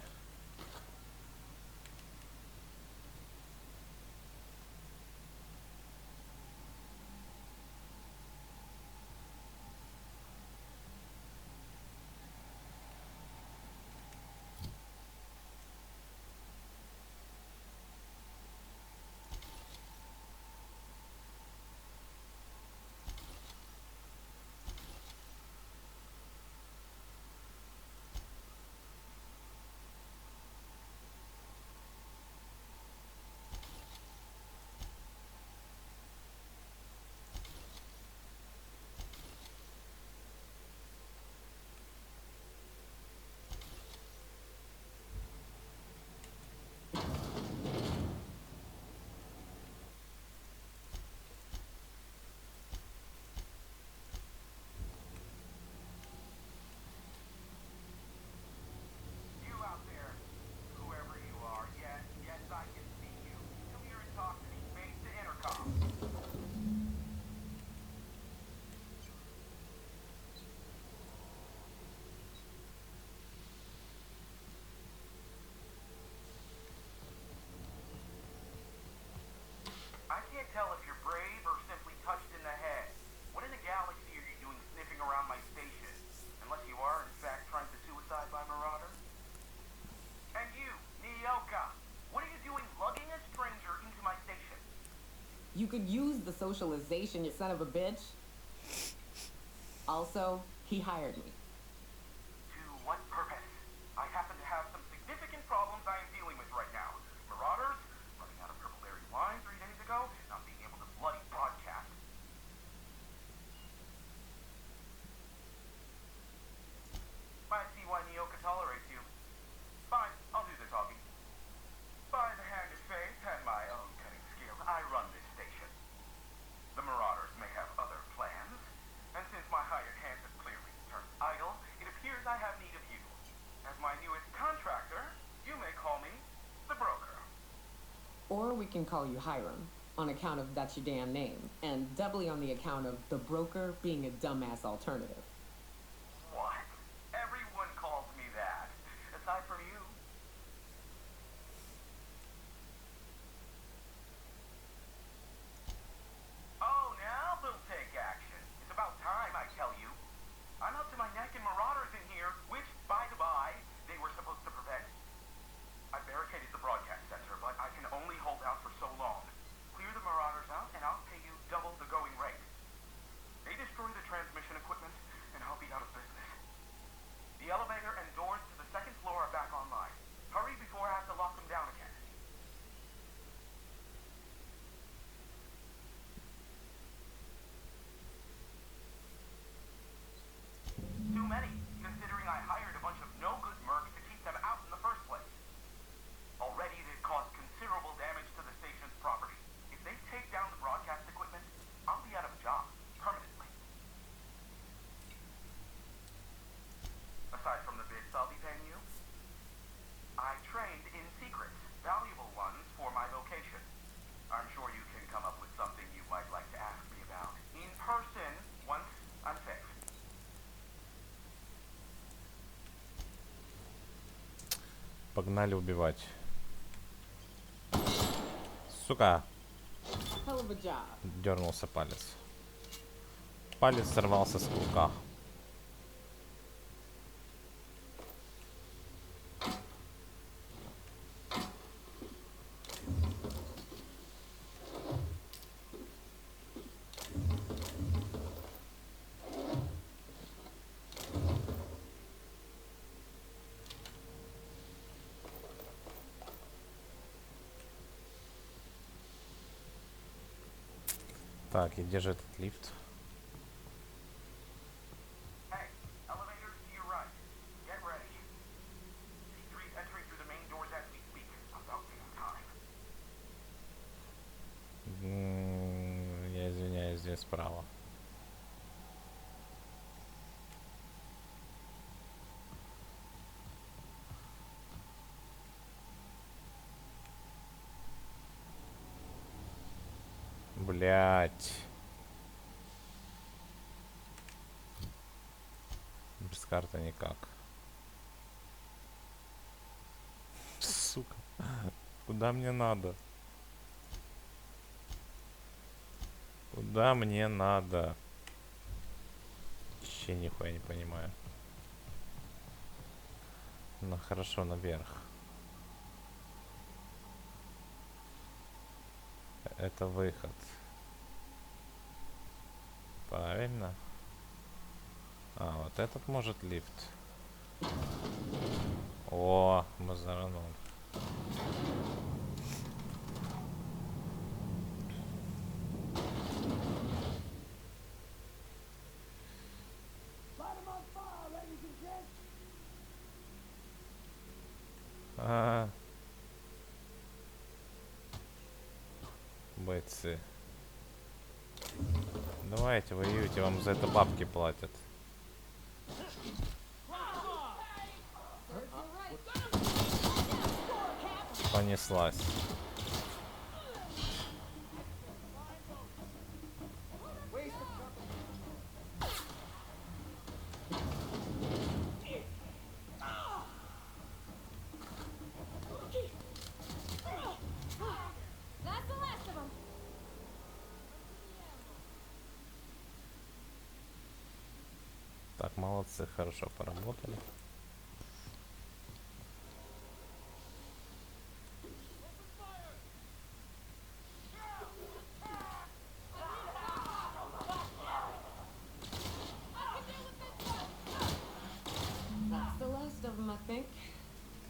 I can't tell if you're brave or simply touched in the head. What in the galaxy are you doing sniffing around my station? Unless you are, in fact, trying to suicide by Marauder? And you, Nyoka, what are you doing lugging a stranger into my station? You could use the socialization, you son of a bitch. Also, he hired me. To what purpose? I happen to have some significant problems I am dealing with right now. Marauders, running out of Purple Berry wine 3 days ago, not being able to bloody broadcast. I see why Nyoka tolerates you. Fine, I'll do the talking. By the hand of fate and my own cutting skill, I run this station. The Marauders may have other plans, and since my hired hands have clearly turned idle, it appears I have need of you. As my newest contractor, you may call me the broker. Or we can call you Hiram, on account of that's your damn name, and doubly on the account of the broker being a dumbass alternative. What? Everyone calls me that, aside from you. Oh, now they'll take action. It's about time, I tell you. I'm up to my neck in Marauders in here, which, by the by, they were supposed to prevent. I barricaded the broadcast center, but I can only hold out for so long. Clear the Marauders out, and I'll pay you double the going rate. They destroy the transmission equipment, Погнали убивать. Сука! Hell of a job. Дернулся палец. Палец сорвался с курка. Так, и где же этот лифт? Hey, elevator to your right. Get ready. C3's entering through the main doors as we speak. About damn time. Я извиняюсь, здесь справа. Блять. Без карты никак. Сука. Куда мне надо? Куда мне надо? Вообще нихуя не понимаю. Ну хорошо, наверх. Это выход. Правильно? А, вот этот может лифт. О, базаранул. Бойцы. Давайте, воюйте, вам за это бабки платят. Понеслась. Так, молодцы, хорошо поработали. That's the last of them, I think.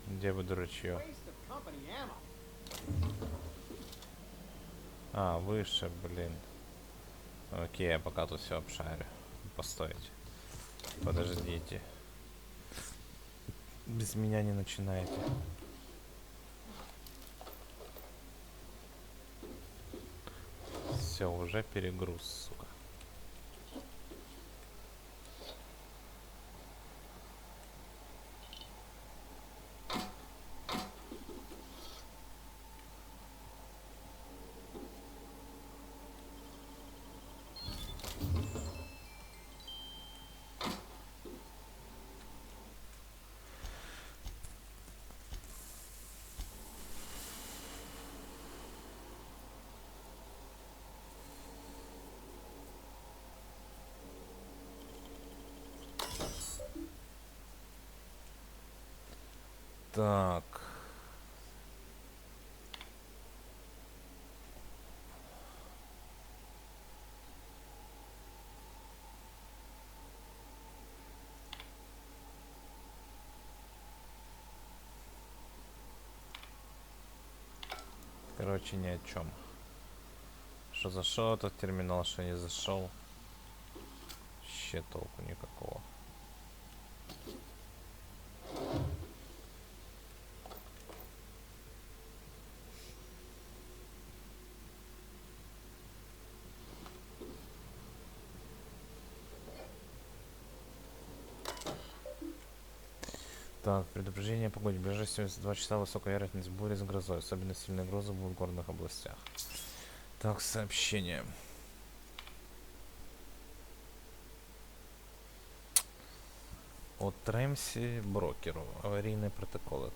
Где вы, дурачье? Waste of company ammo. А, выше, блин. Окей, я пока тут все обшарю. Постойте. Подождите. Без меня не начинайте. Все, уже перегруз, сука. Так. Короче, ни о чем. Что зашел этот терминал, что не зашел. Вообще толку никакого. Так, предупреждение о погоде. В ближайшие 72 часа высокая вероятность бури с грозой. Особенно сильные грозы будут в горных областях. Так, сообщение. От Рэмси брокеру. Аварийные протоколы.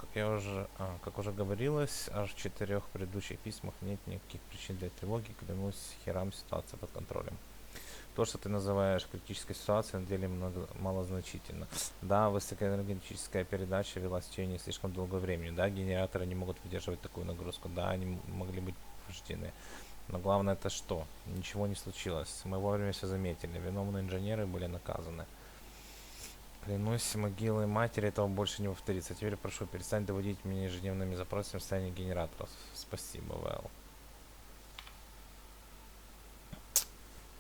Как уже говорилось, аж в 4 предыдущих письмах нет никаких причин для тревоги. Клянусь херам, ситуация под контролем. То, что ты называешь критической ситуацией, на деле малозначительно. Да, высокоэнергетическая передача велась в течение слишком долгого времени. Да, генераторы не могут выдерживать такую нагрузку. Да, они могли быть повреждены. Но главное это что? Ничего не случилось. Мы вовремя все заметили. Виновные инженеры были наказаны. Клянусь могилой матери, этого больше не повторится. Теперь прошу, перестань доводить меня ежедневными запросами в состоянии генераторов. Спасибо, Вэл.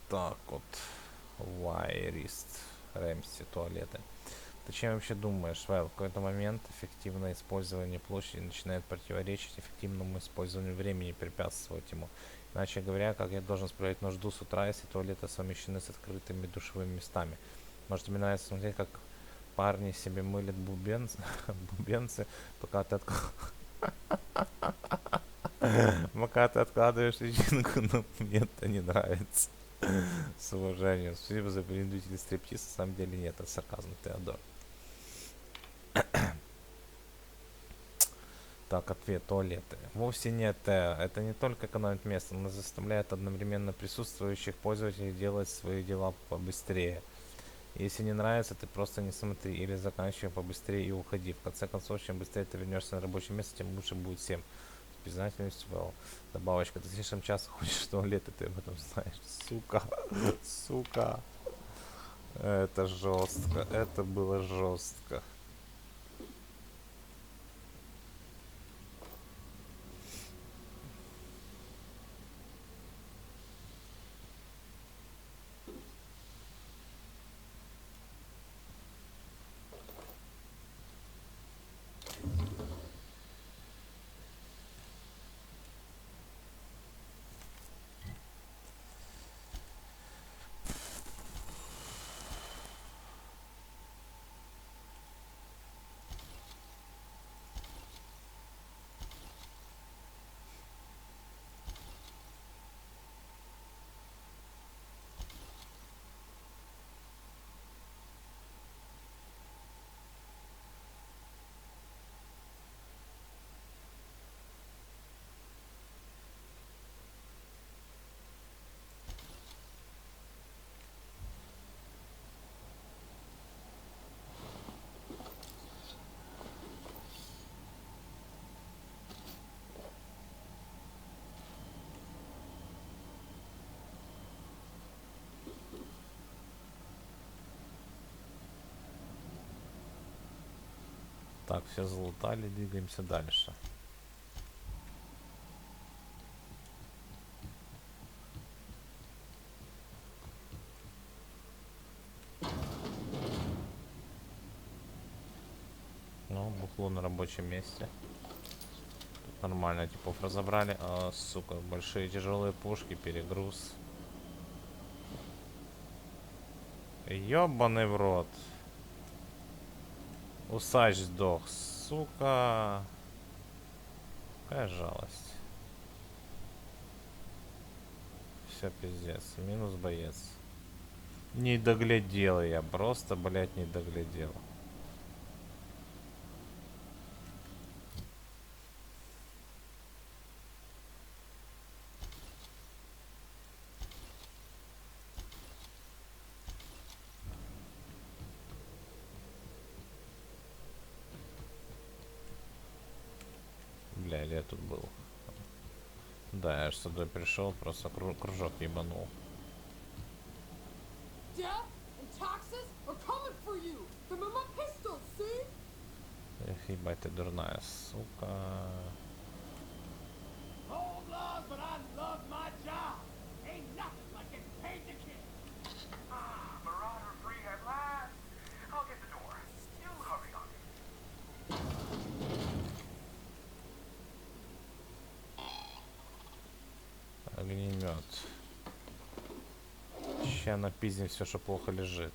Так вот. Вайрист. Рэмси, туалеты. Ты чем вообще думаешь, Вэл? В какой-то момент эффективное использование площади начинает противоречить эффективному использованию времени, препятствовать ему. Иначе говоря, как я должен справить нужду с утра, если туалеты совмещены с открытыми душевыми местами? Может, тебе нравится смотреть, как парни себе мылят бубенцы, пока ты откладываешь личинку, но мне это не нравится. С уважением. Спасибо за принудительный стриптиз. На самом деле нет, это сарказм, Теодор. Так, ответ. Туалеты. Вовсе нет. Это не только экономит место, но заставляет одновременно присутствующих пользователей делать свои дела побыстрее. Если не нравится, ты просто не смотри или заканчивай побыстрее и уходи. В конце концов, чем быстрее ты вернешься на рабочее место, тем лучше будет всем. С признательностью, Вэл. Добавочка. Ты слишком часто ходишь в туалет, и ты об этом знаешь. Сука. Сука. Это жестко. Это было жестко. Так, все залутали, двигаемся дальше. Ну, бухло на рабочем месте. Тут нормально, типов разобрали. А, сука, большие тяжелые пушки, перегруз. Ёбаный в рот. Усач сдох, сука. Какая жалость. Все пиздец. Минус боец. Не доглядел я. Просто, блядь, не доглядел. Бля, я тут был. Да, я ж сюда пришел, просто кружок ебанул. Эх, ебать, ты дурная, сука. Marauder free at last. I'll get the door. You hurry on it. Огнемет. Ща напиздим все, что плохо лежит.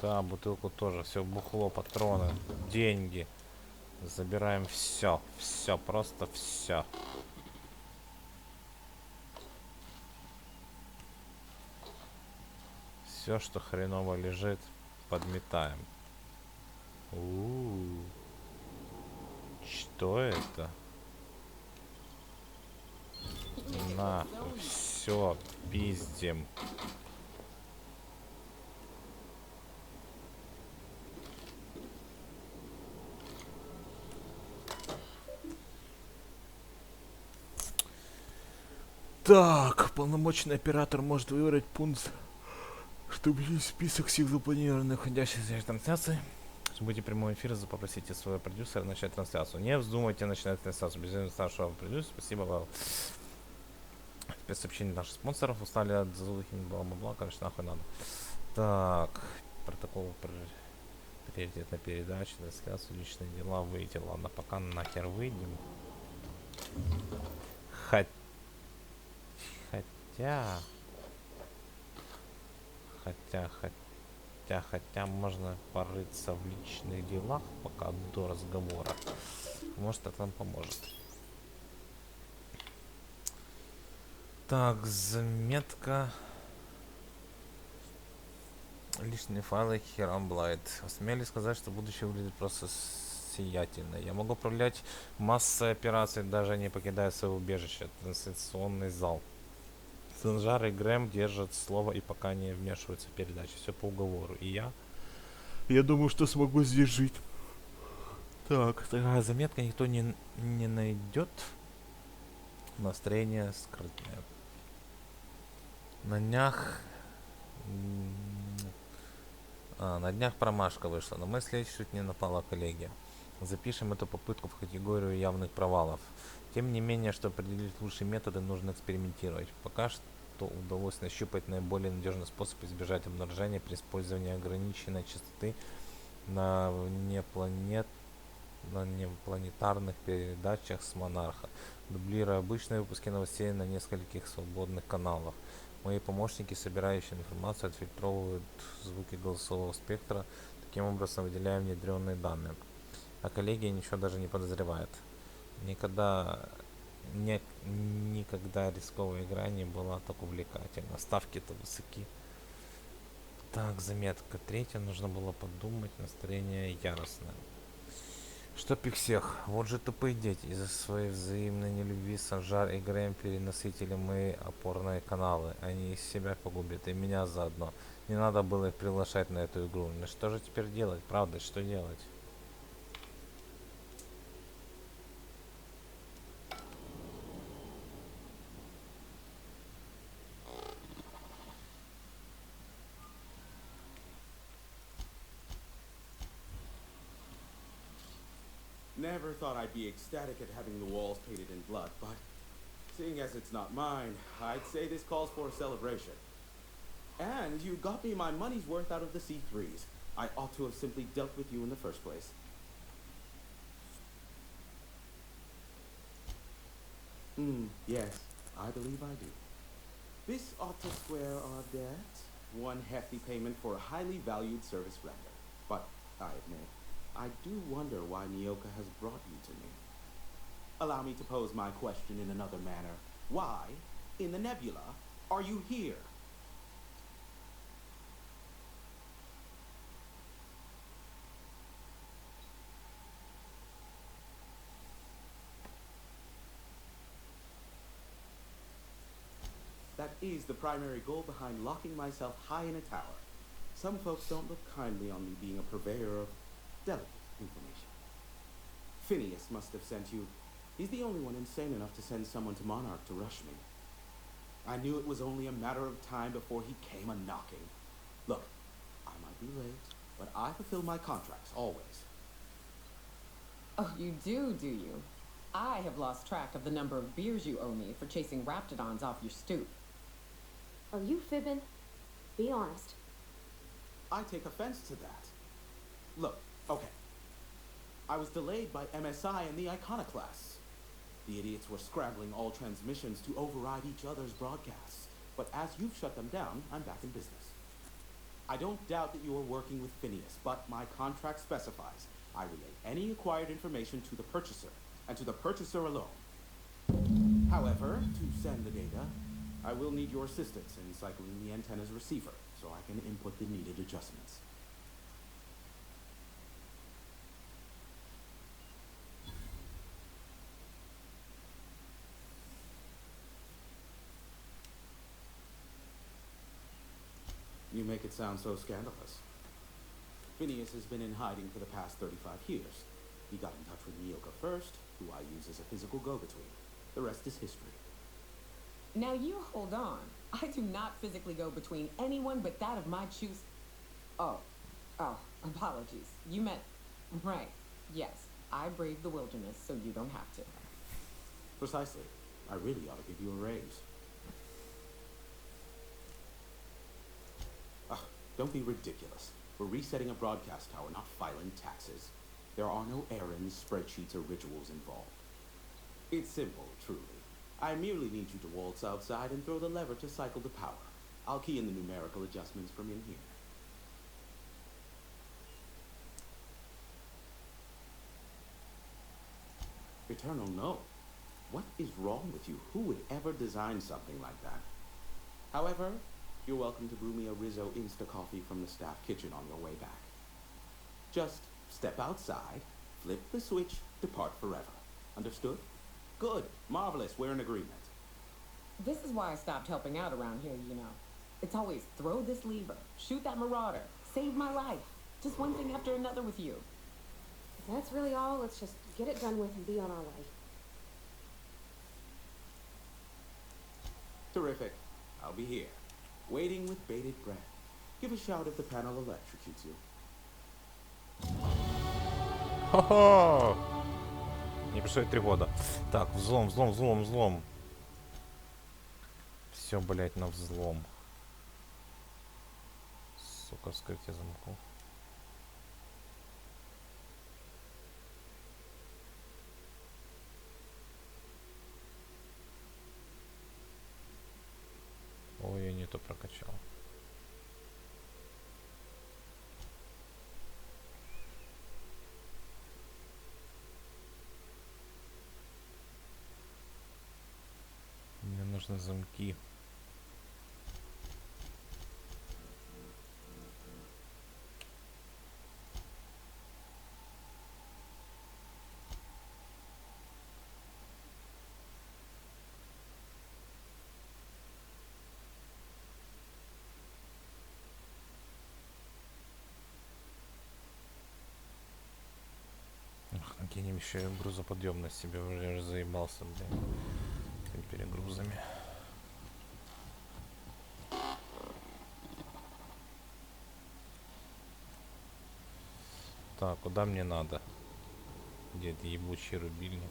Да, бутылку тоже. Все бухло, патроны, деньги. Забираем все. Все, просто все. Все, что хреново лежит, подметаем. У-у-у. Что это? Нахуй, все, пиздим. Так, полномочный оператор может выбрать пункт, чтобы есть список всех запланированных входящих здесь трансляций. Чтобы быть в прямом эфире, попросите своего продюсера начать трансляцию. Не вздумайте начинать трансляцию без старшего продюсера. Спасибо, Вэл. Теперь сообщение наших спонсоров устали от злых бла-бла-бла. Короче, нахуй надо. Так, протокол приоритетной передачи, трансляцию, личные дела, выйти. Ладно, пока нахер выйдем. Хотя можно порыться в личных делах пока до разговора. Может, это нам поможет. Так, заметка. Личные файлы Херам Блайт. Смели сказать, что будущее выглядит просто сиятельно. Я могу управлять массой операций, даже не покидая свое убежище. Трансляционный зал. Санжар и Грэм держат слово и пока не вмешиваются в передачу. Все по уговору. И я думаю, что смогу здесь жить. Так, такая заметка никто не найдет. Настроение скрытное. На днях промашка вышла, но мы следующий чуть не напала коллегия. Запишем эту попытку в категорию явных провалов. Тем не менее, чтобы определить лучшие методы, нужно экспериментировать. Пока что удалось нащупать наиболее надежный способ избежать обнаружения при использовании ограниченной частоты на внепланетарных передачах с Монарха, дублируя обычные выпуски новостей на нескольких свободных каналах. Мои помощники, собирающие информацию, отфильтровывают звуки голосового спектра, таким образом выделяя внедренные данные. А коллегия ничего даже не подозревает. Никогда рисковая игра не была так увлекательна. Ставки-то высоки. Так, заметка третья. Нужно было подумать. Настроение яростное. Чтоб их всех. Вот же тупые дети. Из-за своей взаимной нелюбви Санжар и Грэм переносители мои опорные каналы. Они из себя погубят. И меня заодно. Не надо было их приглашать на эту игру. Ну что же теперь делать? Правда, что делать? Never thought I'd be ecstatic at having the walls painted in blood, but seeing as it's not mine, I'd say this calls for a celebration. And you got me my money's worth out of the C3s. I ought to have simply dealt with you in the first place. Yes, I believe I do. This ought to square our debt. One hefty payment for a highly valued service render. But, I admit, I do wonder why Nyoka has brought you to me. Allow me to pose my question in another manner. Why, in the nebula, are you here? That is the primary goal behind locking myself high in a tower. Some folks don't look kindly on me being a purveyor of delicate information. Phineas must have sent you. He's the only one insane enough to send someone to Monarch to rush me. I knew it was only a matter of time before he came a-knocking. Look, I might be late, but I fulfill my contracts, always. Oh, you do you? I have lost track of the number of beers you owe me for chasing raptidons off your stoop. Are you fibbing? Be honest. I take offense to that. Look, okay. I was delayed by MSI and the Iconoclasts. The idiots were scrambling all transmissions to override each other's broadcasts. But as you've shut them down, I'm back in business. I don't doubt that you are working with Phineas, but my contract specifies I relay any acquired information to the purchaser, and to the purchaser alone. However, to send the data, I will need your assistance in cycling the antenna's receiver, so I can input the needed adjustments. You make it sound so scandalous. Phineas has been in hiding for the past 35 years. He got in touch with Nyoka first, who I use as a physical go-between. The rest is history. Now you hold on. I do not physically go between anyone but that of my choose. Oh, apologies. You meant, right. Yes, I braved the wilderness, so you don't have to. Precisely. I really ought to give you a raise. Don't be ridiculous. We're resetting a broadcast tower, not filing taxes. There are no errands, spreadsheets, or rituals involved. It's simple, truly. I merely need you to waltz outside and throw the lever to cycle the power. I'll key in the numerical adjustments from in here. Eternal, no. What is wrong with you? Who would ever design something like that? However, you're welcome to brew me a Rizzo Insta coffee from the staff kitchen on your way back. Just step outside, flip the switch, depart forever. Understood? Good. Marvelous. We're in agreement. This is why I stopped helping out around here, you know. It's always throw this lever, shoot that marauder, save my life. Just one thing after another with you. If that's really all, let's just get it done with and be on our way. Terrific. I'll be here, waiting with bated breath. Give a shout if the panel electrocutes you. Хо-хо! Мне пришло 3 года. Так, взлом. Все, блять, на взлом. Сука, вскрытие замков. Ой, я не то прокачал. Мне нужны замки. Накинем еще и грузоподъемность себе, уже заебался, блин, этими перегрузами. Так, куда мне надо? Где это ебучий рубильник?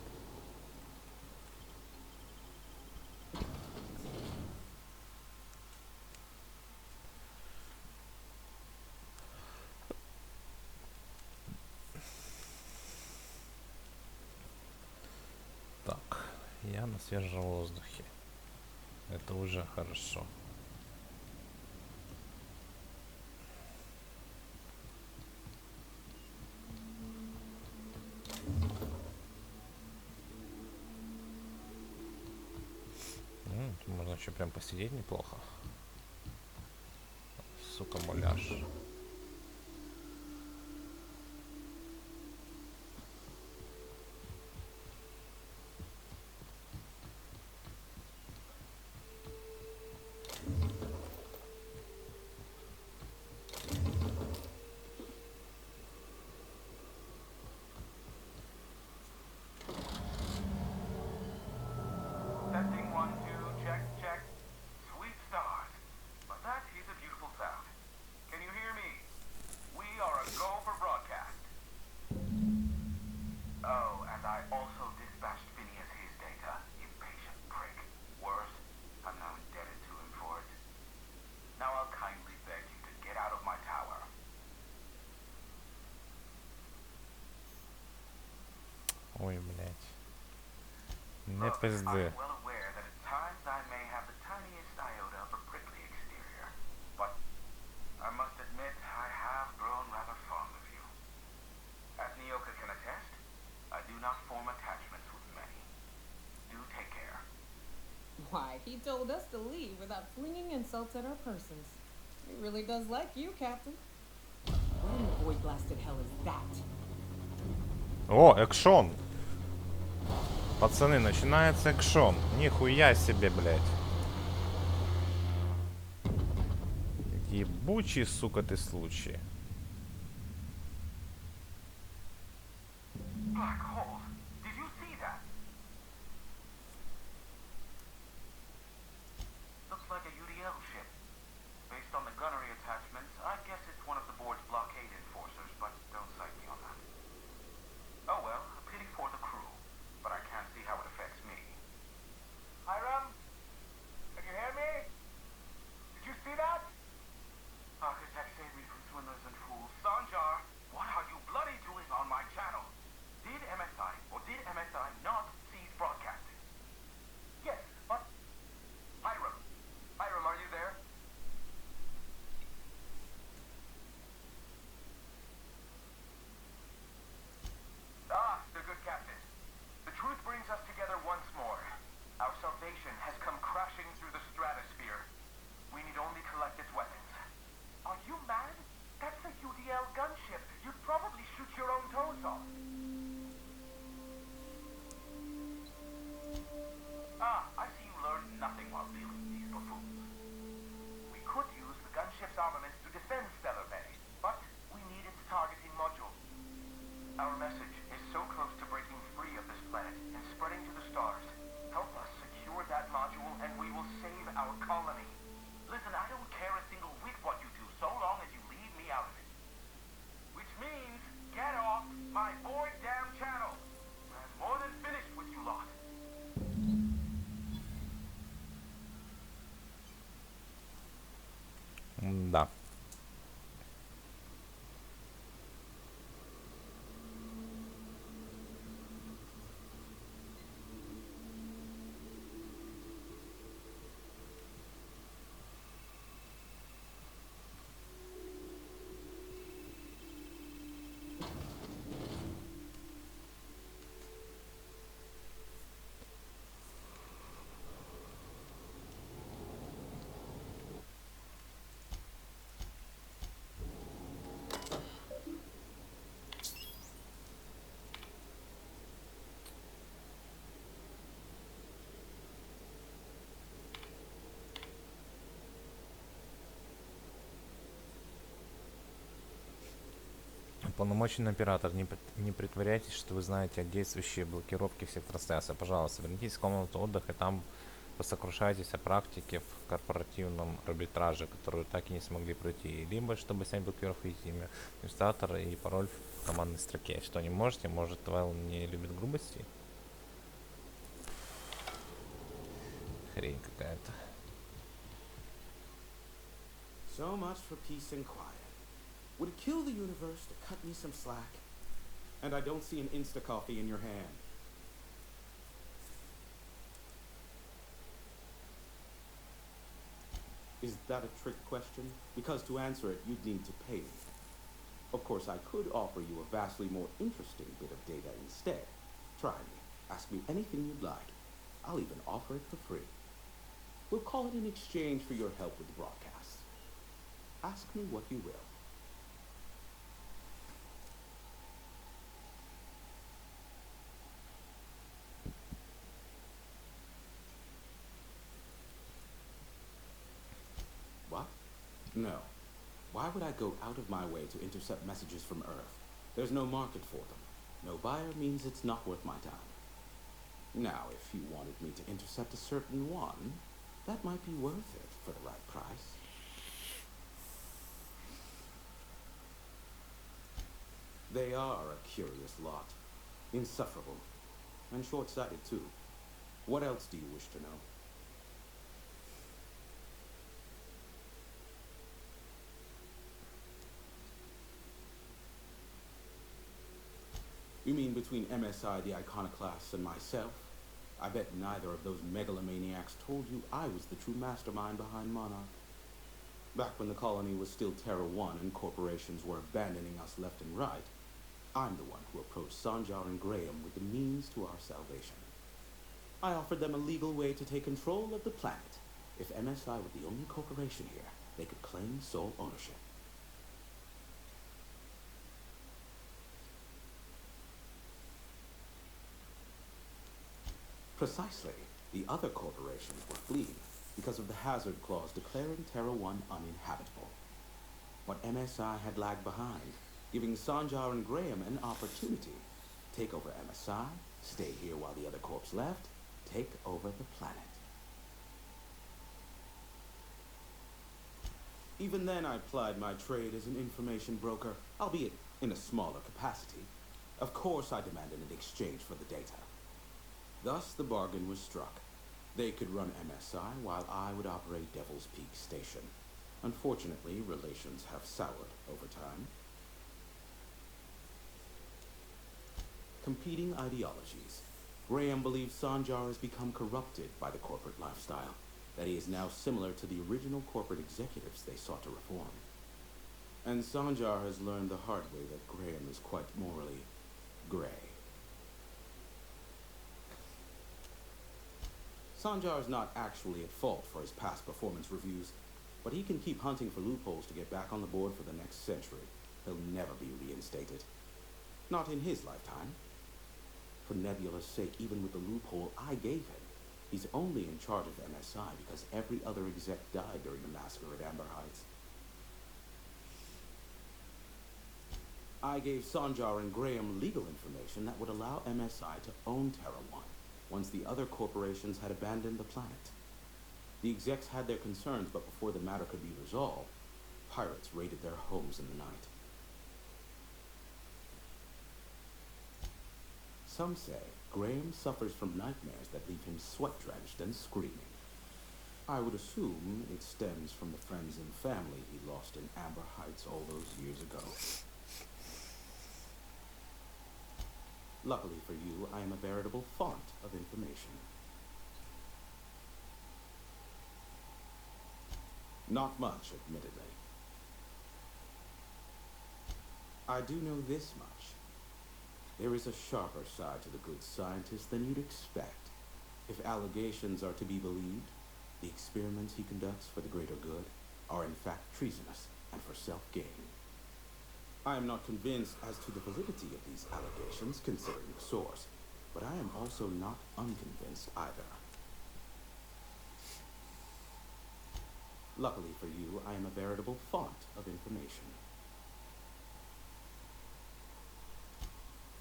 Я на свежем воздухе. Это уже хорошо. Можно еще прям посидеть неплохо. Сука, муляж. Testing 1, 2, check. Sweet stars. But that is a beautiful sound. Can you hear me? We are a go for broadcast. Oh, and I also dispatched Phineas his data. Impatient prick. Worse, I'm now indebted to him for it. Now I'll kindly beg you to get out of my tower. Ой, блять. Не Look, пизды. I'm well aware that at times I may have the tiniest iota of a prickly exterior, but I must admit I have grown rather fond of you. As Nyoka can attest, I do not form attachments with many. Do take care. Why, he told us to leave without flinging insults at our persons. He really does like you, Captain. What in the void blasted hell is that? О, экшон! Пацаны, начинается экшон. Нихуя себе, блядь. Ебучий, сука, ты случай. Black hole. Did you see that? Looks like a UDL ship. Based on the gunnery attachments, I guess it's one of the board's blockade enforcers, but don't cite me on that. Oh well, a pity for the crew, but I can't see how it affects me. Hiram? Can you hear me? Did you see that? Architect saved me from swindlers and fools. Sanjar, what are you bloody doing on my channel? Did MSI or did MSI not cease broadcasting? Yes, but... Hiram. Hiram, are you there? Ah, the good captain. The truth brings us together once more. Our salvation has come crashing through the stratosphere. We need only collect its weapons. Are you mad? That's a UDL gunship. You'd probably shoot your own toes off. Ah, I see you learned nothing while dealing with these buffoons. We could use the gunship's armaments to defend Stellar Bay, but we need its targeting module. Our message is so close to breaking free of this planet and spreading to the stars. Help us secure that module and we will save our colony. Listen, I don't care a single whit what you do so long as you leave me out of it. Which means, get off my boy damn channel. I'm more than finished with you lot. Да. Полномоченный оператор, не притворяйтесь, что вы знаете о действующей блокировке всех трансляций. Пожалуйста, вернитесь в комнату отдыха и там посокрушайтесь о практике в корпоративном арбитраже, которую так и не смогли пройти. Либо, чтобы снять блокировку, имя администратора и пароль в командной строке. Что не можете? Может, Вэл не любит грубости? Хрень какая-то. So much for peace and quiet. Would it kill the universe to cut me some slack? And I don't see an Insta-coffee in your hand. Is that a trick question? Because to answer it, you'd need to pay me. Of course, I could offer you a vastly more interesting bit of data instead. Try me. Ask me anything you'd like. I'll even offer it for free. We'll call it in exchange for your help with the broadcast. Ask me what you will. What? No. Why would I go out of my way to intercept messages from Earth? There's no market for them. No buyer means it's not worth my time. Now, if you wanted me to intercept a certain one, that might be worth it for the right price. They are a curious lot. Insufferable. And short-sighted, too. What else do you wish to know? You mean between MSI, the Iconoclasts, and myself? I bet neither of those megalomaniacs told you I was the true mastermind behind Monarch. Back when the colony was still Terra 1 and corporations were abandoning us left and right, I'm the one who approached Sanjar and Graham with the means to our salvation. I offered them a legal way to take control of the planet. If MSI were the only corporation here, they could claim sole ownership. Precisely. The other corporations were fleeing because of the hazard clause declaring Terra 1 uninhabitable. but MSI had lagged behind, giving Sanjar and Graham an opportunity. Take over MSI, stay here while the other corps left, take over the planet. Even then, I plied my trade as an information broker, albeit in a smaller capacity. Of course, I demanded an exchange for the data. Thus, the bargain was struck. They could run MSI while I would operate Devil's Peak Station. Unfortunately, relations have soured over time. Competing ideologies. Graham believes Sanjar has become corrupted by the corporate lifestyle, that he is now similar to the original corporate executives they sought to reform. And Sanjar has learned the hard way that Graham is quite morally gray. Sanjar is not actually at fault for his past performance reviews, but he can keep hunting for loopholes to get back on the board for the next century. He'll never be reinstated. Not in his lifetime. For Nebula's sake, even with the loophole I gave him, he's only in charge of MSI because every other exec died during the massacre at Amber Heights. I gave Sanjar and Graham legal information that would allow MSI to own Terra 1 once the other corporations had abandoned the planet. The execs had their concerns, but before the matter could be resolved, pirates raided their homes in the night. Some say Graham suffers from nightmares that leave him sweat-drenched and screaming. I would assume it stems from the friends and family he lost in Amber Heights all those years ago. Luckily for you, I am a veritable font of information. Not much, admittedly. I do know this much. There is a sharper side to the good scientist than you'd expect. If allegations are to be believed, the experiments he conducts for the greater good are in fact treasonous and for self-gain. I am not convinced as to the validity of these allegations, considering the source, but I am also not unconvinced either. Luckily for you, I am a veritable font of information.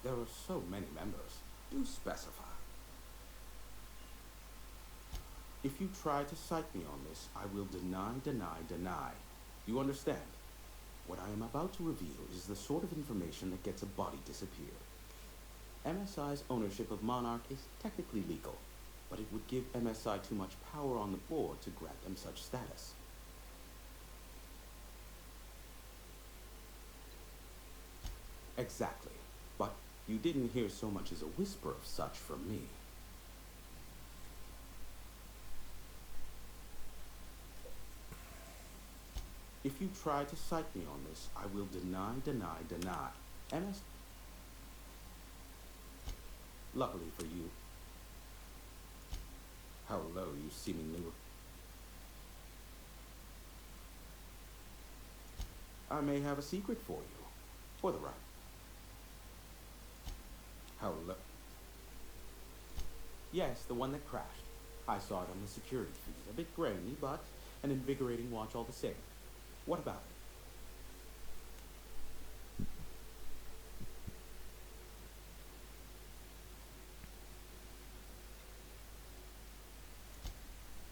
There are so many members. Do specify. If you try to cite me on this, I will deny. You understand? What I am about to reveal is the sort of information that gets a body disappeared. MSI's ownership of Monarch is technically legal, but it would give MSI too much power on the board to grant them such status. Exactly. But you didn't hear so much as a whisper of such from me. If you try to cite me on this, I will deny. Luckily for you. How low you seemingly were. I may have a secret for you. For the right. How low? Yes, the one that crashed. I saw it on the security feed. A bit grainy, but an invigorating watch all the same. What about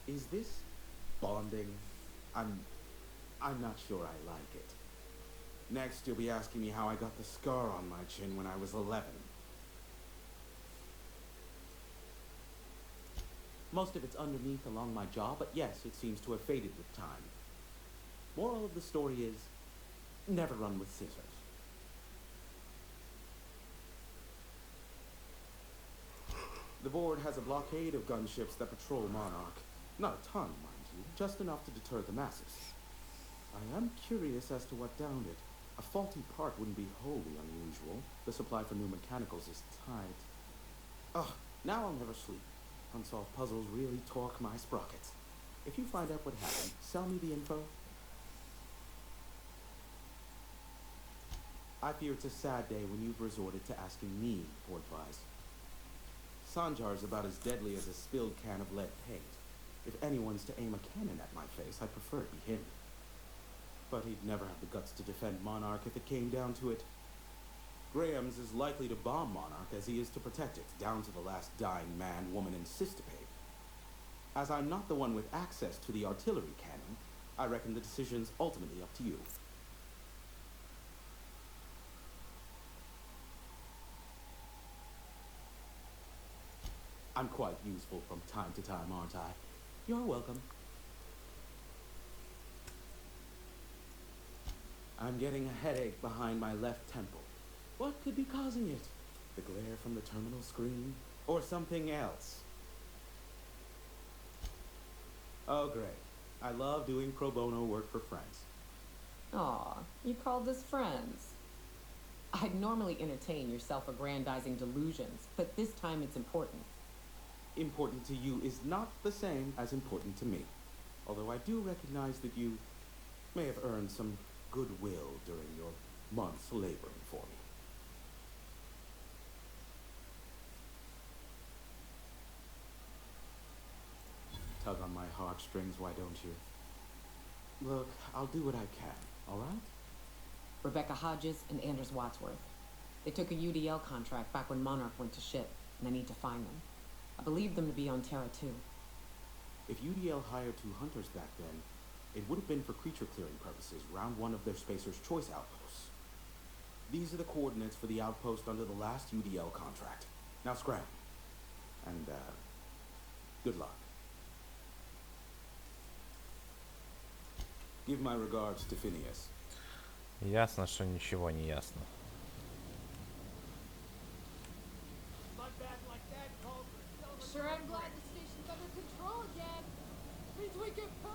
it? Is this bonding? I'm not sure I like it. Next, you'll be asking me how I got the scar on my chin when I was 11. Most of it's underneath along my jaw, but yes, it seems to have faded with time. Moral of the story is, never run with scissors. The board has a blockade of gunships that patrol Monarch. Not a ton, mind you, just enough to deter the masses. I am curious as to what downed it. A faulty part wouldn't be wholly unusual. The supply for new mechanicals is tight. Ugh, now I'll never sleep. Unsolved puzzles really torque my sprockets. If you find out what happened, sell me the info. I fear it's a sad day when you've resorted to asking me for advice. Sanjar's about as deadly as a spilled can of lead paint. If anyone's to aim a cannon at my face, I prefer it be him. But he'd never have the guts to defend Monarch if it came down to it. Graham's as likely to bomb Monarch as he is to protect it, down to the last dying man, woman, and cystipede. As I'm not the one with access to the artillery cannon, I reckon the decision's ultimately up to you. I'm quite useful from time to time, aren't I? You're welcome. I'm getting a headache behind my left temple. What could be causing it? The glare from the terminal screen? Or something else? Oh, great. I love doing pro bono work for friends. Aw, you called us friends. I'd normally entertain your self-aggrandizing delusions, but this time it's important. Important to you is not the same as important to me. Although I do recognize that you may have earned some goodwill during your months laboring for me. Tug on my heartstrings, why don't you? Look, I'll do what I can, all right? Rebecca Hodges and Anders Wadsworth. They took a UDL contract back when Monarch went to ship, and I need to find them. I believe them to be on Terra 2. If UDL hired 2 hunters back then, it would have been for creature clearing purposes, round 1 of their Spacer's Choice outposts. These are the coordinates for the outpost under the last UDL contract. Now scram. And, good luck. Give my regards to Phineas. Ясно, что ничего не ясно. Sure, I'm glad the station's under control again. Means we get paid.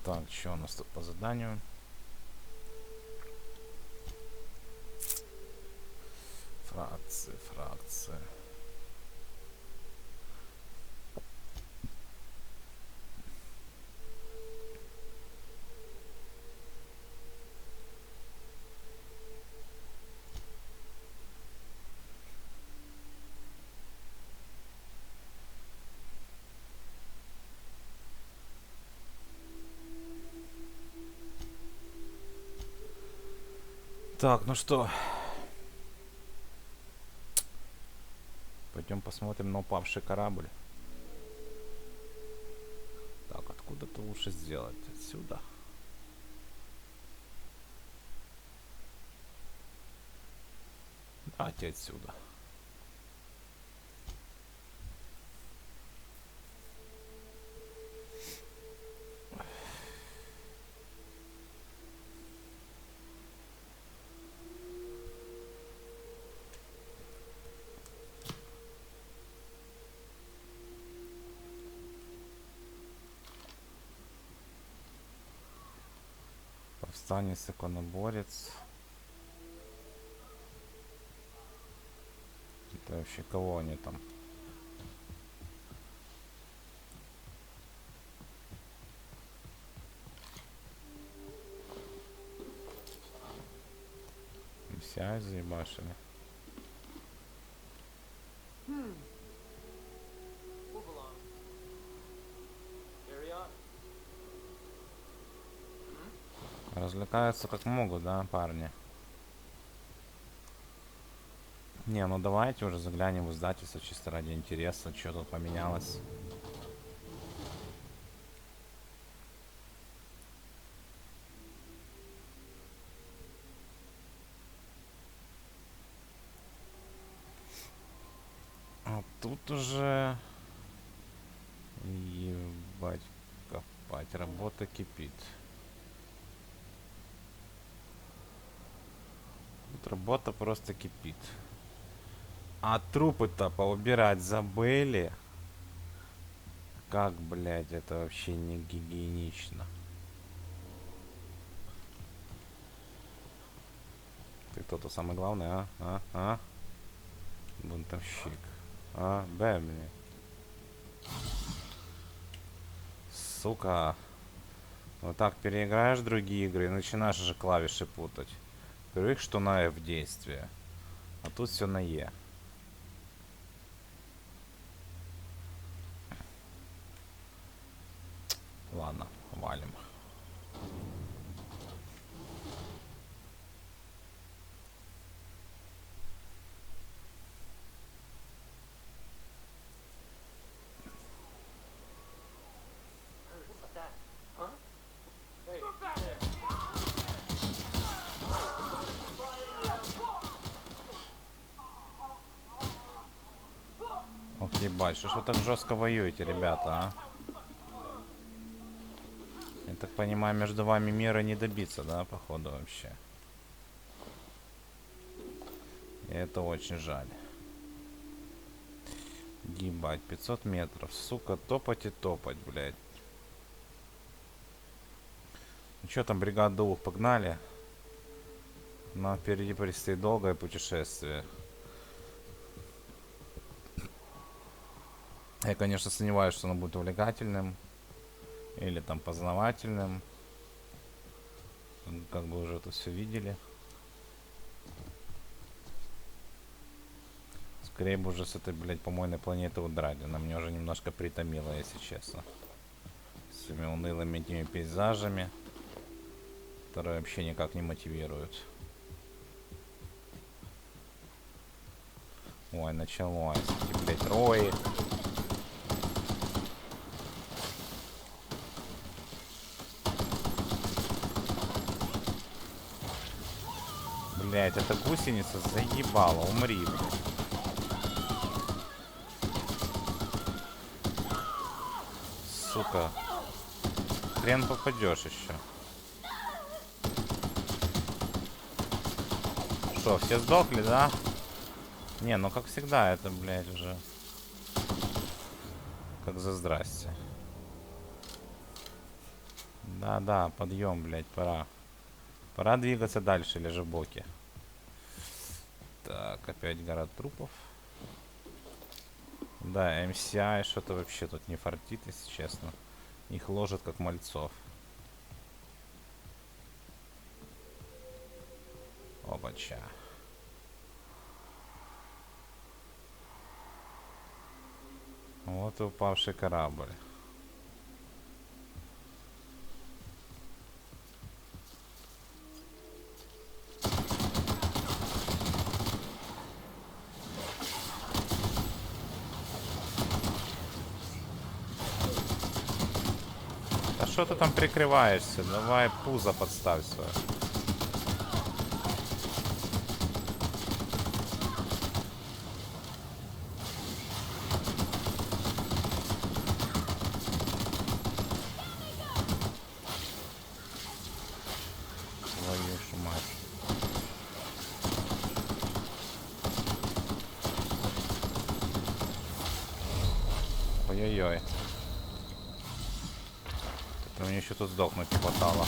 Так, что у нас тут по заданию? Фракции. Так, ну что, пойдем посмотрим на упавший корабль. Так, откуда-то лучше сделать? Отсюда. Давайте отсюда. Повстанец, иконоборец. Это вообще кого они там? Вся заебашили. Развлекаются как могут, да, парни? Не, ну давайте уже заглянем в издательство чисто ради интереса, что тут поменялось. А тут уже... Ебать, копать, работа кипит. Тут работа просто кипит. А трупы-то поубирать забыли. Как, блядь, это вообще не гигиенично. Ты кто-то самый главный, а? Бунтовщик. Б, мне. Сука. Вот так переиграешь другие игры и начинаешь же клавиши путать. Привык, что на F действие. А тут все на E. Ладно, валим. Ох, ебать, что ж вы так жестко воюете, ребята, а? Я так понимаю, между вами мира не добиться, да, походу, вообще. И это очень жаль. Ебать, 500 метров, сука, топать и топать, блядь. Ну что там, бригада двух, погнали. Нам впереди предстоит долгое путешествие. Я, конечно, сомневаюсь, что оно будет увлекательным. Или там познавательным. Как бы уже это все видели. Скорее бы уже с этой, блядь, помойной планеты удрать. Она меня уже немножко притомила, если честно. С этими унылыми этими пейзажами, которые вообще никак не мотивируют. Ой, началось. Эти, блядь, рои. Блядь, эта гусеница заебала. Умри, блядь. Сука. Хрен попадешь еще. Что, все сдохли, да? Не, ну как всегда, это, блядь, уже как за здрасте. Да, подъем, блядь, пора. Пора двигаться дальше, лежебоки. Так, опять гора трупов. Да, MCI что-то вообще тут не фартит, если честно. Их ложат как мальцов. Опача. Вот и упавший корабль. Да что ты там прикрываешься? Давай пузо подставь свое. Твою ж мать. Ой-ой-ой. Мне еще тут сдохнуть не хватало.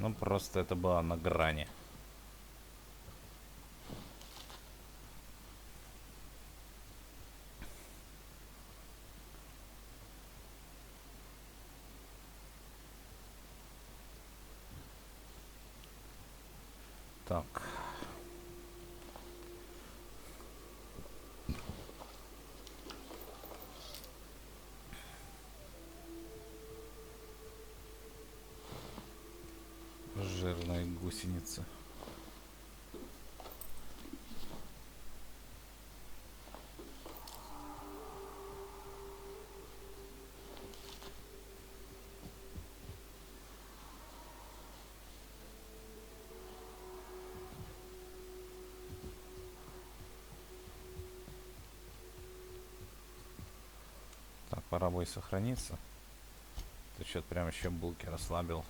Ну просто это было на грани. Так. Жирные гусеницы. пора бы и сохраниться. Ты что-то прям еще булки расслабил.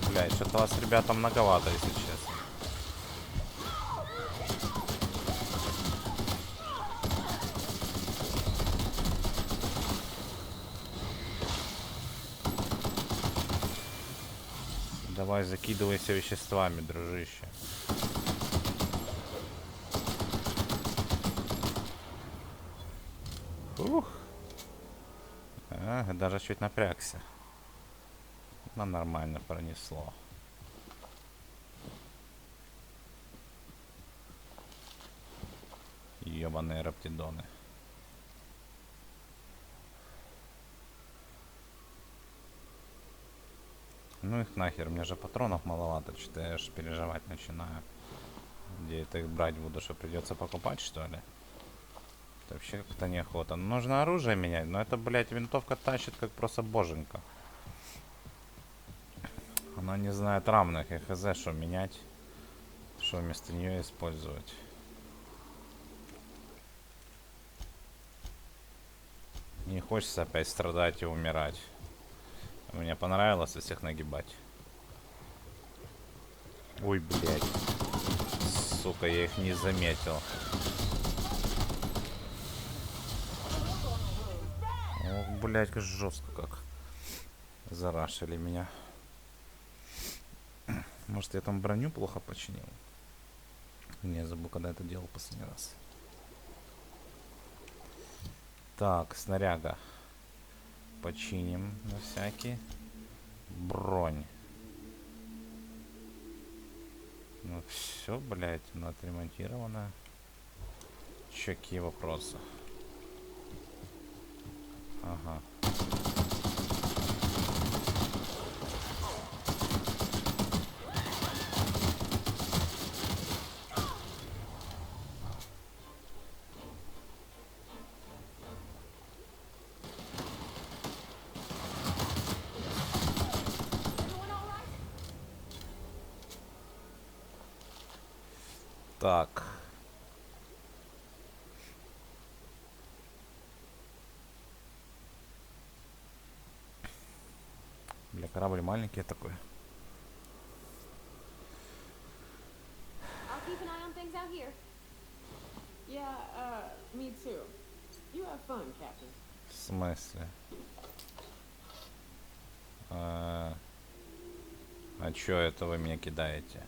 Блять, что-то вас, ребята, многовато, если честно. Давай закидывайся веществами, дружище. Ух. Даже чуть напрягся. Но нормально пронесло. Ёбаные раптидоны. Ну их нахер, мне же патронов маловато, что-то я аж переживать начинаю. Где это их брать буду, что придется покупать, что ли? Это вообще как-то неохота. Нужно оружие менять, но это, блядь, винтовка тащит как просто боженька. Она не знает равных, и хз, что менять, что вместо нее использовать. Не хочется опять страдать и умирать. Мне понравилось всех нагибать. Ой, блядь. Сука, я их не заметил. Ох, блядь, как жестко как. Зарашили меня. Может, я там броню плохо починил? Не, забыл, когда это делал последний раз. Так, снаряга. Починим на всякий. Бронь. Ну все, блядь, она отремонтирована. Чё, какие вопросы? Ага. Так. Бля, корабль маленький такой. I'll keep an eye on things out here. Yeah, me too. You have fun, Captain. В смысле? А чё это вы меня кидаете?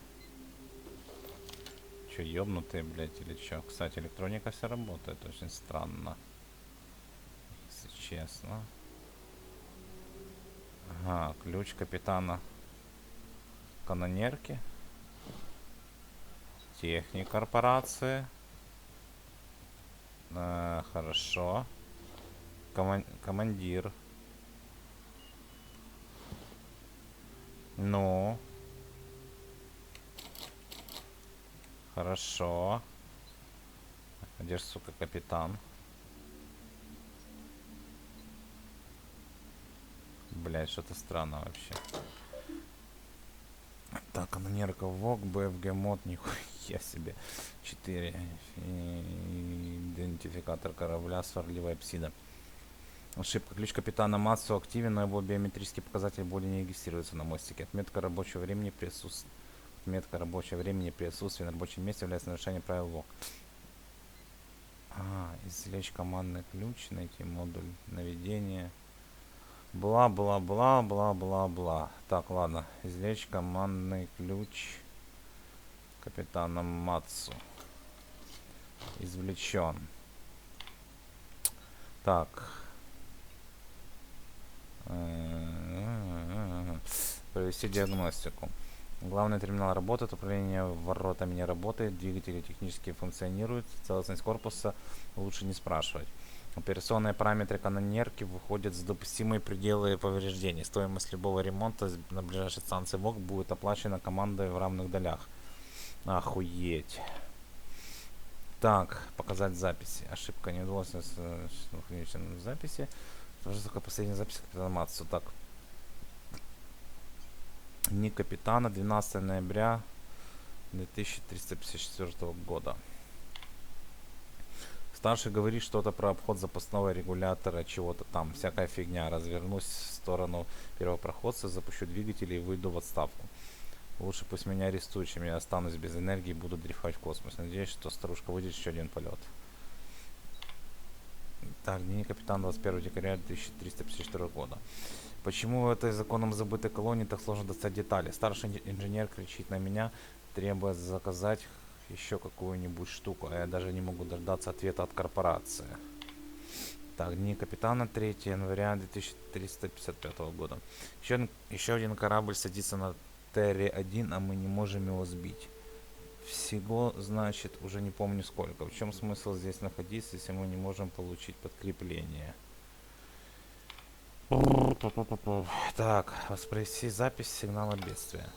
Чё, ёбнутые, блядь, или чё? Кстати, электроника вся работает, очень странно. Если честно. Ага, ключ капитана канонерки. Техник корпорации. Хорошо. Командир. Ну. Хорошо. Где ж, сука, капитан? Блять, что-то странно вообще. Так, канонерка ВОК, БФГ мод, нихуя себе. 4. Идентификатор корабля, сварливая псида. Ошибка. Ключ капитана Мацу активен, но его биометрические показатели более не регистрируются на мостике. Отметка рабочего времени при отсутствии. Отметка рабочего времени при отсутствии на рабочем месте является нарушением правил ВОК. Извлечь командный ключ, найти модуль наведения. Бла-бла-бла-бла-бла-бла. Так, ладно. Извлечь командный ключ капитана Мацу. Извлечен. Так. Провести диагностику. Главный терминал работает, управление воротами не работает, двигатели технически функционируют, целостность корпуса лучше не спрашивать. Операционные параметры канонерки выходят за допустимые пределы повреждений. Стоимость любого ремонта на ближайшей станции ВОК будет оплачена командой в равных долях. Охуеть. Так, показать записи. Ошибка, не удалось записи. Тоже только последняя запись капитана Мацу. Так, Ник капитана, 12 ноября 2354 года. Старший говорит что-то про обход запасного регулятора, чего-то там, всякая фигня. Развернусь в сторону первопроходца, запущу двигатель и выйду в отставку. Лучше пусть меня арестуют, чем я останусь без энергии и буду дрейфовать в космос. Надеюсь, что старушка выйдет еще один полет. Так, дневник капитана, 21 декабря 2354 года. Почему в этой законом забытой колонии так сложно достать детали? Старший инженер кричит на меня, требуя заказать еще какую-нибудь штуку, а я даже не могу дождаться ответа от корпорации. Так, дневник капитана, 3 января 2355 года. Еще один корабль садится на Терре-1, а мы не можем его сбить. Всего, значит, уже не помню сколько. В чем смысл здесь находиться, если мы не можем получить подкрепление? Так, воспроизвести запись сигнала бедствия.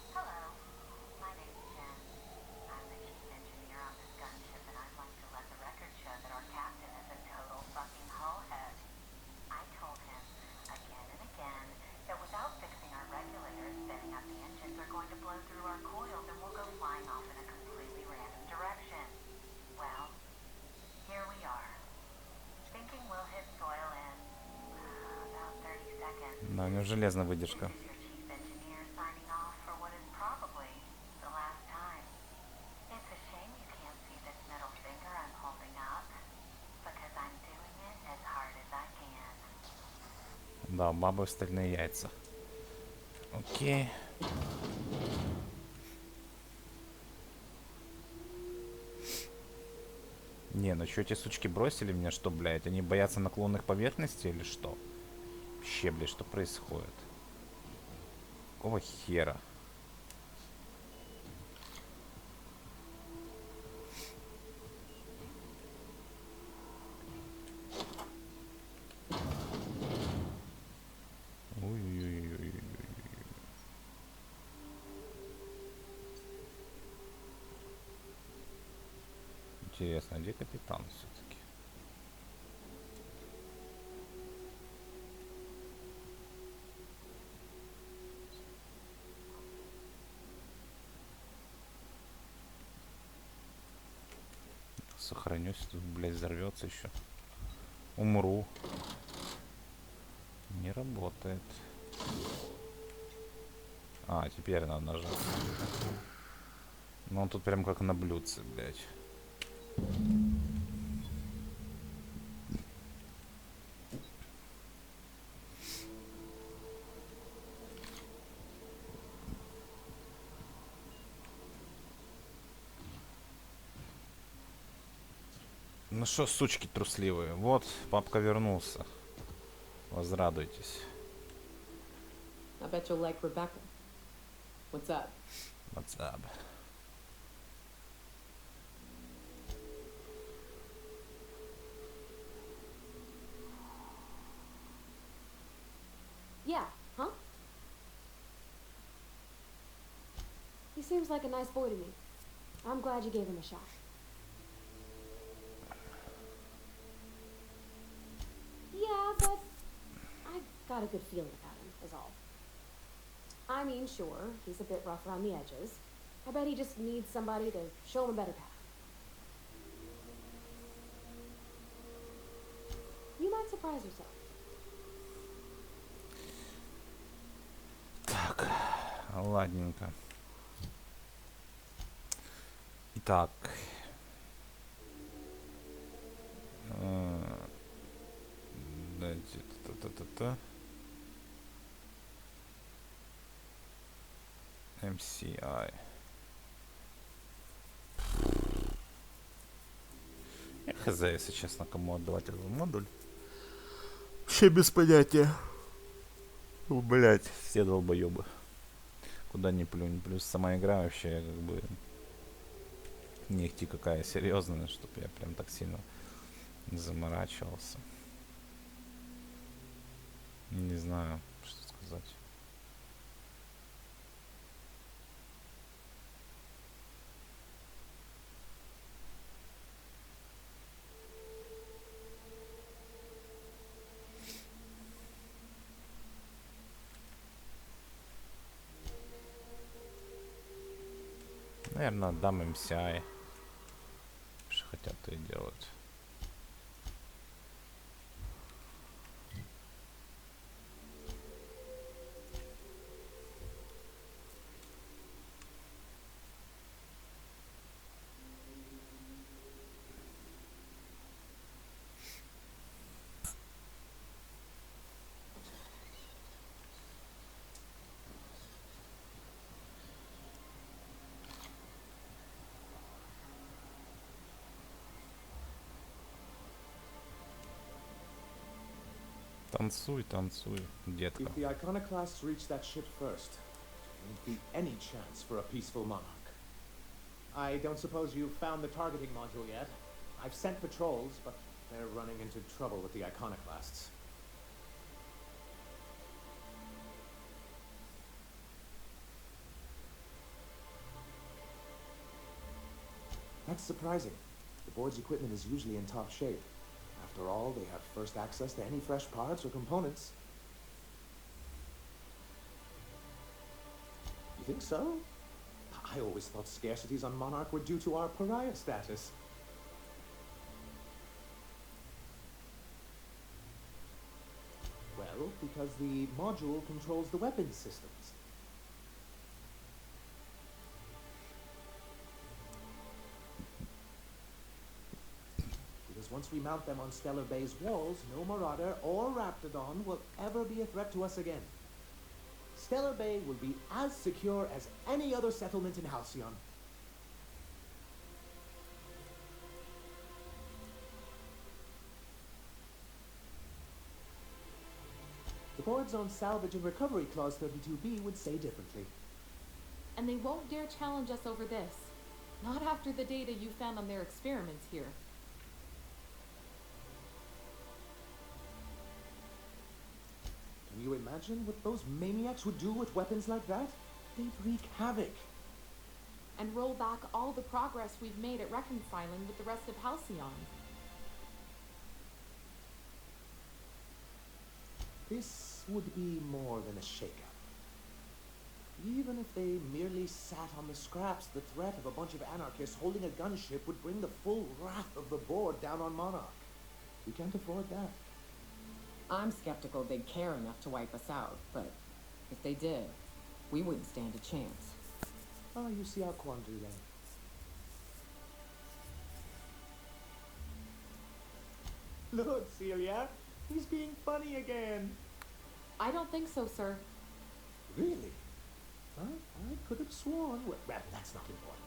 Да, у него железная выдержка. Да, бабы в стальные яйца. Окей. Не, ну что, эти сучки бросили меня, что, блядь? Они боятся наклонных поверхностей или что? Вообще, блядь, что происходит? Какого хера? Ой-ой-ой-ой-ой. Интересно, а где капитан все-таки? Сохранюсь, тут, блядь, взорвется еще. Умру. Не работает. А, теперь надо нажать. Ну он тут прям как на блюдце, блядь. Ну что, сучки трусливые. Вот, папка вернулся. Возрадуйтесь. I bet you'll like Rebecca. What's up? What's up? Yeah, huh? He seems like a nice boy to me. I'm glad you gave him a shot. Yeah, but I got a good feeling about him, is all. I mean, sure, he's a bit rough around the edges. I bet he just needs somebody to show him a better path. You might surprise yourself. Так, ладненько. Итак. Дайте та-та-та-та. MCI. Я хз, если честно, кому отдавать этот модуль. Вообще без понятия. Блять, все долбоебы. Куда ни плюнь. Плюс сама игра вообще как бы не ихти какая серьезная, чтобы я прям так сильно заморачивался. Не знаю, что сказать. Наверное, отдам им CI. Что хотят, то и делают. Танцуй, танцуй, детка. If the iconoclasts reach that ship first, there won't be any chance for a peaceful monarch. I don't suppose you've found the targeting module yet? I've sent patrols, but They're running into trouble with the iconoclasts. That's surprising. The board's equipment is usually in top shape. After all, they have first access to any fresh parts or components. You think so? I always thought scarcities on Monarch were due to our pariah status. Well, because the module controls the weapons systems. Because once we mount them on Stellar Bay's walls, no Marauder or Raptidon will ever be a threat to us again. Stellar Bay will be as secure as any other settlement in Halcyon. The board's own salvage and recovery clause 32B would say differently. And they won't dare challenge us over this. Not after the data you found on their experiments here. Can you imagine what those maniacs would do with weapons like that? They'd wreak havoc. And roll back all the progress we've made at reconciling with the rest of Halcyon. This would be more than a shakeup. Even if they merely sat on the scraps, the threat of a bunch of anarchists holding a gunship would bring the full wrath of the board down on Monarch. We can't afford that. I'm skeptical they'd care enough to wipe us out, but if they did, we wouldn't stand a chance. Oh, you see our quandary then. Look, Celia, he's being funny again. I don't think so, sir. Really? I could have sworn. Well, that's not important.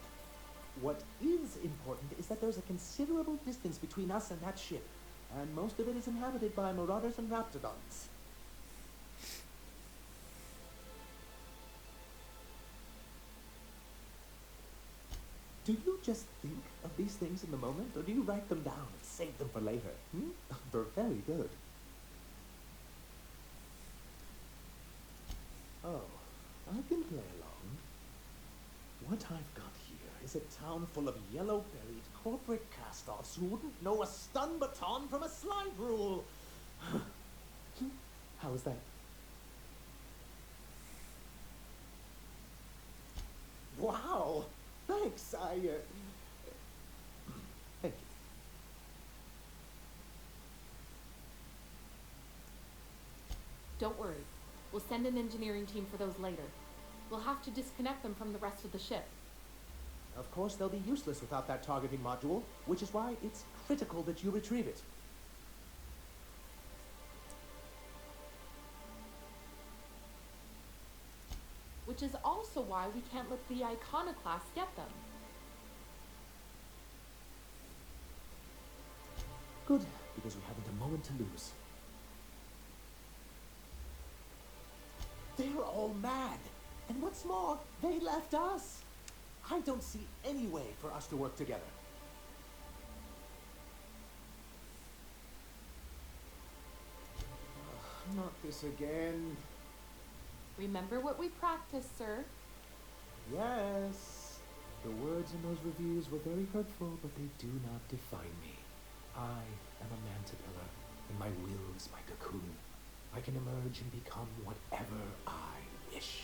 What is important is that there's a considerable distance between us and that ship, and most of it is inhabited by Marauders and Raptidons. Do you just think of these things in the moment, or do you write them down and save them for later? They're very good. Oh, I can play along. What I've got here is a town full of yellow-bellied corporate cast-offs who wouldn't know a stun baton from a slide rule. How is that? Wow! Thanks, thank you. Don't worry. We'll send an engineering team for those later. We'll have to disconnect them from the rest of the ship. Of course, they'll be useless without that targeting module, which is why it's critical that you retrieve it. Which is also why we can't let the iconoclasts get them. Good, because we haven't a moment to lose. They're all mad. And what's more, they left us. I don't see any way for us to work together. Not this again. Remember what we practiced, sir? Yes. The words in those reviews were very hurtful, but they do not define me. I am a mantipillar, and my will is my cocoon. I can emerge and become whatever I wish.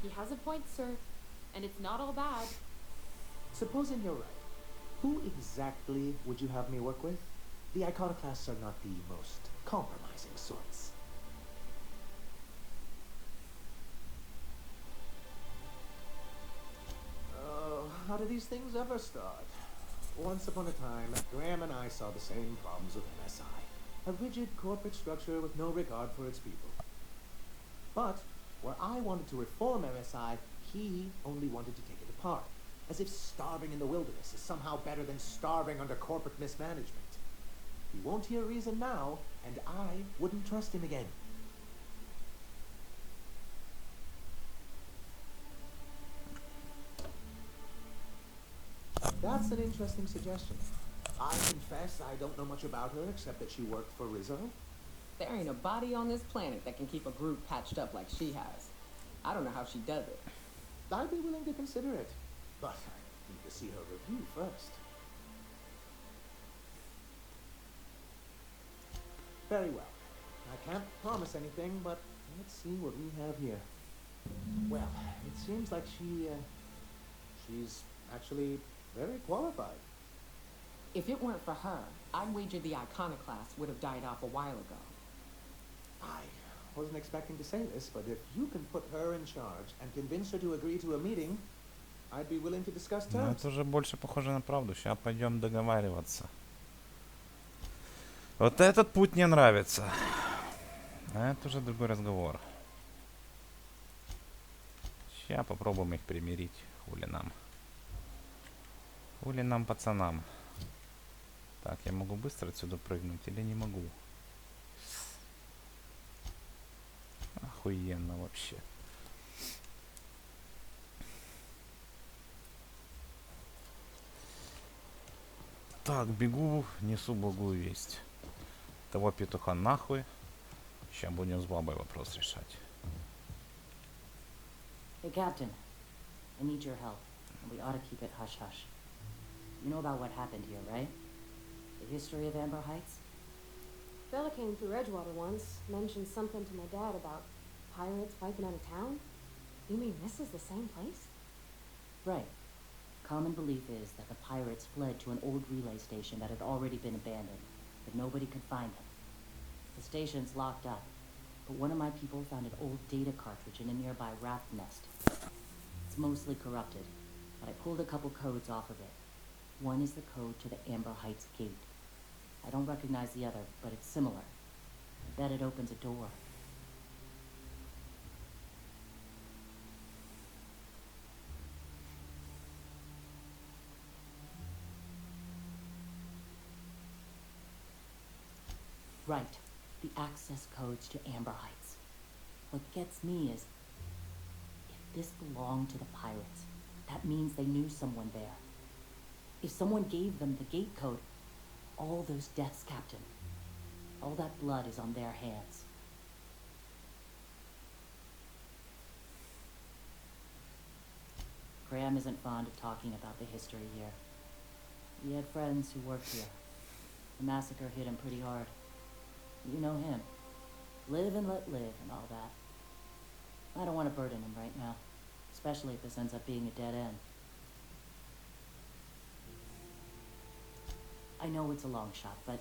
He has a point, sir. And it's not all bad. Supposing you're right, who exactly would you have me work with? The iconoclasts are not the most compromising sorts. Oh, how do these things ever start? Once upon a time, Graham and I saw the same problems with MSI. A rigid corporate structure with no regard for its people. But, where I wanted to reform MSI, he only wanted to take it apart. As if starving in the wilderness is somehow better than starving under corporate mismanagement. He won't hear reason now, and I wouldn't trust him again. That's an interesting suggestion. I confess I don't know much about her except that she worked for Rizzo. There ain't a body on this planet that can keep a groove patched up like she has. I don't know how she does it. I'd be willing to consider it, but I need to see her review first. Very well. I can't promise anything, but let's see what we have here. Well, it seems like she's actually very qualified. If it weren't for her, I'd wager the iconoclast would have died off a while ago. I wasn't expecting to say this, but if you can put her in charge and convince her to agree to a meeting, I'd be willing to discuss Ну, terms. это уже больше похоже на правду. Сейчас пойдем договариваться. Вот этот путь мне нравится. А это уже другой разговор. Сейчас попробуем их примирить. Хули нам. Хули нам, пацанам. Так, я могу быстро отсюда прыгнуть или не могу? Охуенно вообще. Так, бегу, несу благую весть. Того петуха нахуй. Сейчас будем с бабой вопрос решать. Hey, Captain. I need your help. And we ought to keep it hush-hush. You know about what happened here, right? The history of Amber Heights? Bella came through Edgewater once, mentioned something to my dad about pirates wiping out of town. You mean this is the same place? Right. Common belief is that the pirates fled to an old relay station that had already been abandoned, but nobody could find them. The station's locked up, but one of my people found an old data cartridge in a nearby raft nest. It's mostly corrupted, but I pulled a couple codes off of it. One is the code to the Amber Heights gate. I don't recognize the other, but it's similar. I bet it opens a door. Right. The access codes to Amber Heights. What gets me is, if this belonged to the pirates, that means they knew someone there. If someone gave them the gate code, all those deaths, Captain, all that blood is on their hands. Graham isn't fond of talking about the history here. He had friends who worked here. The massacre hit him pretty hard. You know him. Live and let live and all that. I don't want to burden him right now, especially if this ends up being a dead end. I know it's a long shot, but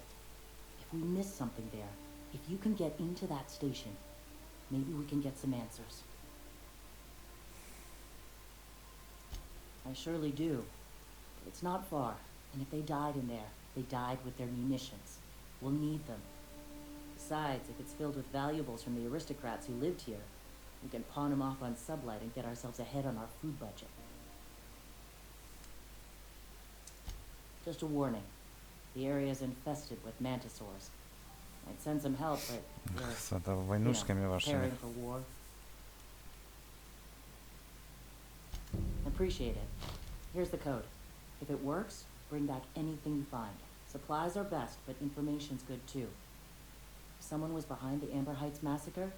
if we miss something there, if you can get into that station, maybe we can get some answers. I surely do. But it's not far, and if they died in there, they died with their munitions. We'll need them. Besides, if it's filled with valuables from the aristocrats who lived here, we can pawn them off on Sublight and get ourselves ahead on our food budget. Just a warning. The area is infested with mantisaurs. I'd send some help, but С это войнушками вашими. preparing for war. Appreciate it. Here's the code. If it works, bring back anything you find. Supplies are best, but information's good too. If someone was behind the Amber Heights massacre,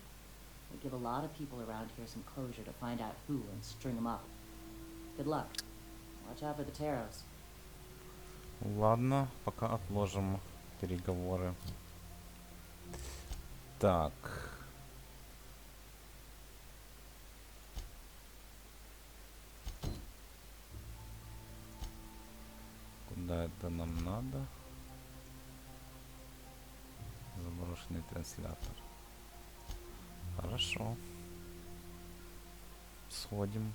it'd give a lot of people around here some closure to find out who and string them up. Good luck. Watch out for the Taros. Ладно, пока отложим переговоры. Так. это нам надо. Заброшенный транслятор. Хорошо. Сходим.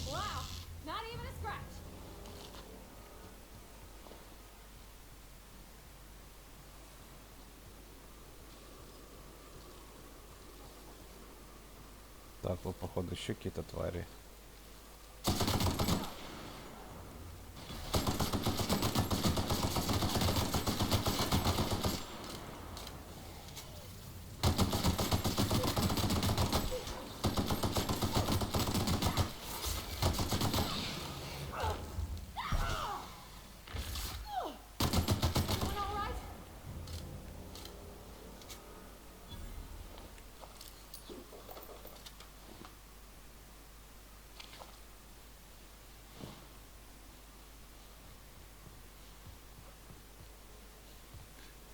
Wow, not even a scratch. Так, вот походу еще какие-то твари. Doing all right?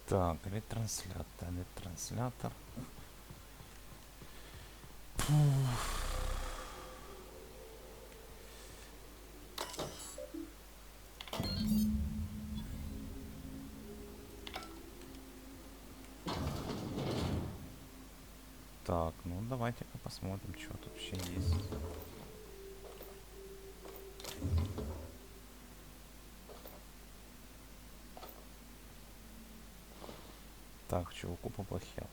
Так, ретранслятор. Так, ну давайте-ка посмотрим, что тут вообще есть. Так, чуваку поплохел.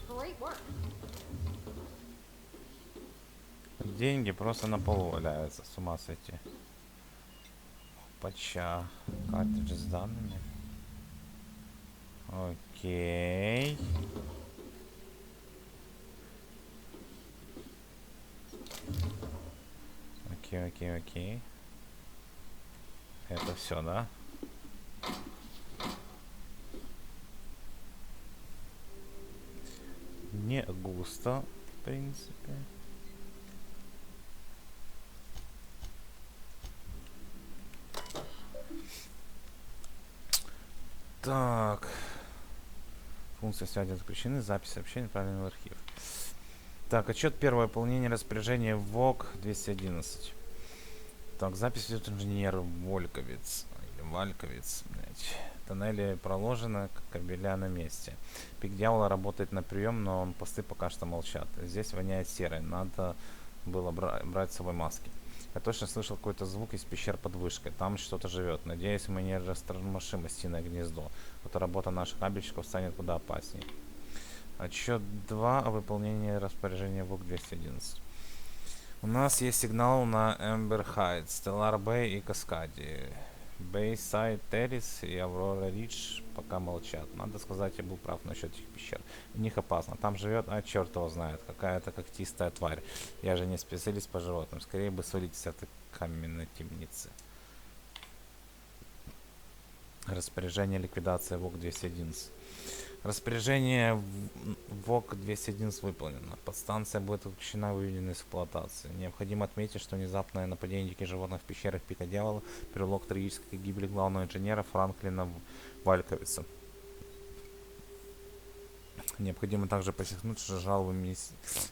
Great work. Деньги просто на полу валяются, с ума сойти. Пача. Картриджи с данными. Окей. Окей. Это все, да? Не густо, в принципе. Так. Функция связи отключены. Запись сообщений отправлены в архив. Так, отчет первое. Выполнение распоряжения ВОК 211. Так, запись ведет инженер Вольковец. Или Вальковец. Блять. Тоннели проложены, как кабеля на месте. Пик дьявола работает на прием, но посты пока что молчат. Здесь воняет серой. Надо было брать с собой маски. Я точно слышал какой-то звук из пещер под вышкой. Там что-то живет. Надеюсь, мы не растормошим осиное гнездо. Вот работа наших кабельщиков станет куда опаснее. Отчет 2 о выполнении распоряжения ВОК 211. У нас есть сигнал на Эмбер Хайтс, Стеллар Бэй и Каскаде. Бейсайд Террис и Аврора Ридж пока молчат. Надо сказать, я был прав насчет этих пещер. У них опасно. Там живет, черт его знает, какая-то когтистая тварь. Я же не специалист по животным. Скорее бы свалить с этой каменной темницы. Распоряжение ликвидации ВОК 211. Распоряжение ВОК 211 выполнено. Подстанция будет отключена и выведена из эксплуатации. Необходимо отметить, что внезапное нападение диких животных в пещерах Пика Дьявола привело к трагической гибели главного инженера Франклина Вальковица. Необходимо также подчеркнуть, что жалобы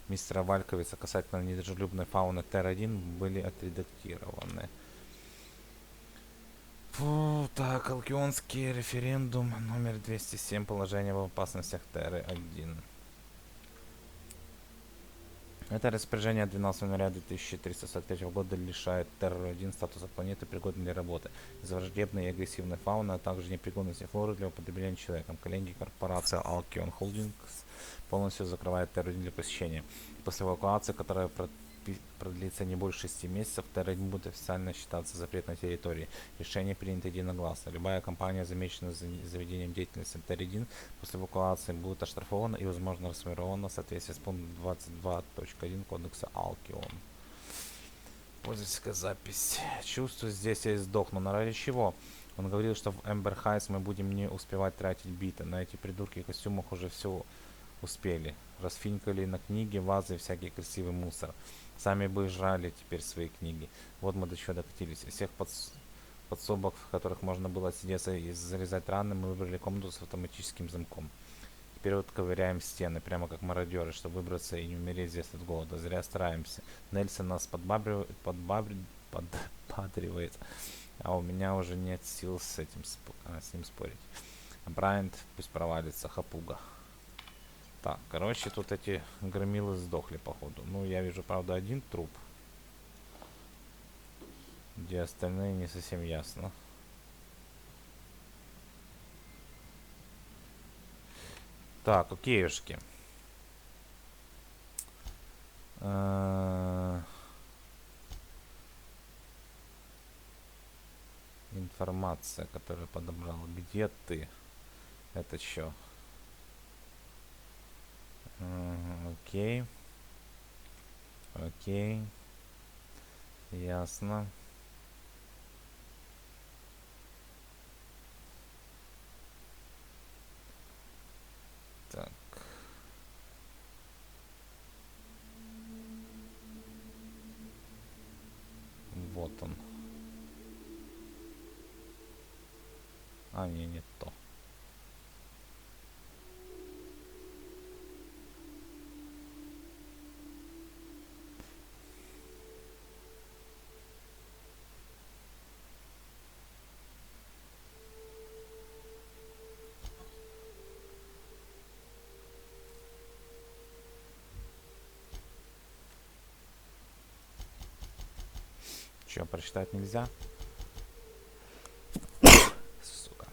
мистера Вальковица касательно недружелюбной фауны Тер-1 были отредактированы. Фу, так, Алкионский референдум номер 207. Положение в опасностях Терры 1. Это распоряжение 12 января 2343 года лишает Террор-1 статуса планеты, пригодной для работы из-за враждебной и агрессивной фауны, а также непригодности флоры для употребления человеком. Коллеги корпорация Alkion Holdings полностью закрывает Террор-1 для посещения. После эвакуации, которая продлится не больше 6 месяцев, Террор-1 будет официально считаться запретной территорией. Решение принято единогласно. Любая компания, замеченная за заведением деятельности Террор-1, после эвакуации будет оштрафована и, возможно, расформирована в соответствии с пунктом 22.1 кодекса Alkion. Пользовательская запись. Чувствую, здесь я сдохну. Но ради чего? Он говорил, что в Эмбер Хайтс мы будем не успевать тратить биты. На эти придурки в костюмах уже все успели. Расфинкали на книги, вазы и всякий красивый мусор. Сами бы жрали теперь свои книги. Вот мы до чего докатились. Из всех подсобок, в которых можно было сидеться и зарезать раны, мы выбрали комнату с автоматическим замком. Теперь вот ковыряем стены, прямо как мародеры, чтобы выбраться и не умереть здесь от голода. Зря стараемся. Нельсон нас подбадривает, а у меня уже нет сил с ним спорить. А Брайант пусть провалится, хапуга. Так, короче, тут эти громилы сдохли, походу. Ну, я вижу, правда, один труп. Где остальные, не совсем ясно. Так, окейушки. Информация, которую подобрал. Где ты? Это что? Окей. Окей. Ясно. Так. Вот он. А, не то. Че, прочитать нельзя? Сука.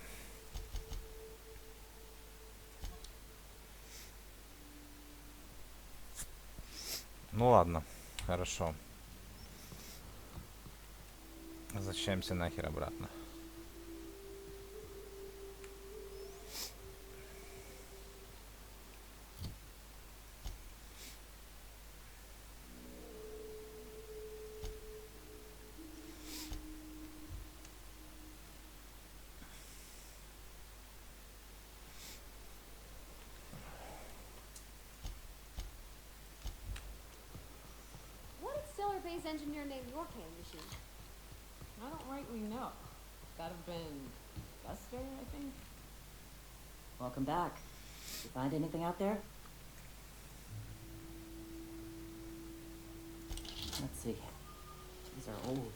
Ну ладно, хорошо. Возвращаемся нахер обратно. Base engineer named Yorkhan machine? I don't rightly know. That'd have been Buster, I think. Welcome back. You find anything out there? Let's see. These are old.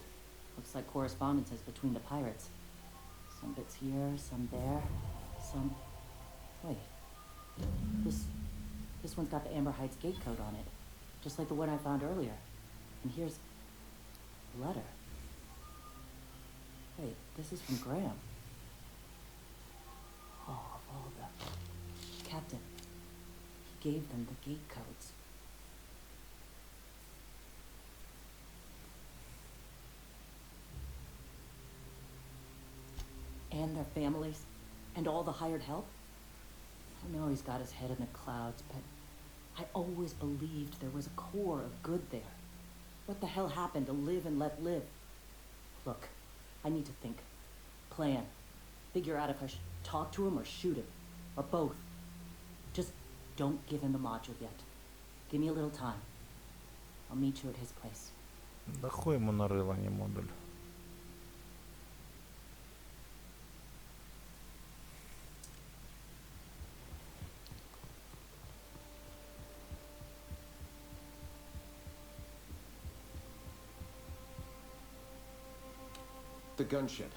Looks like correspondences between the pirates. Some bits here, some there, some... Wait. This one's got the Amber Heights gate code on it. Just like the one I found earlier. And here's a letter. Wait, this is from Graham. Oh, of all the... Captain. He gave them the gate codes. And their families. And all the hired help. I know he's got his head in the clouds, but I always believed there was a core of good there. What the hell happened to live and let live? Look, I need to think. Plan. Figure out if I should talk to him or shoot him. Or both. Just don't give him the module yet. Give me a little time. I'll meet you at his place. Да хуй ему нарыло, не модуль. The gunship.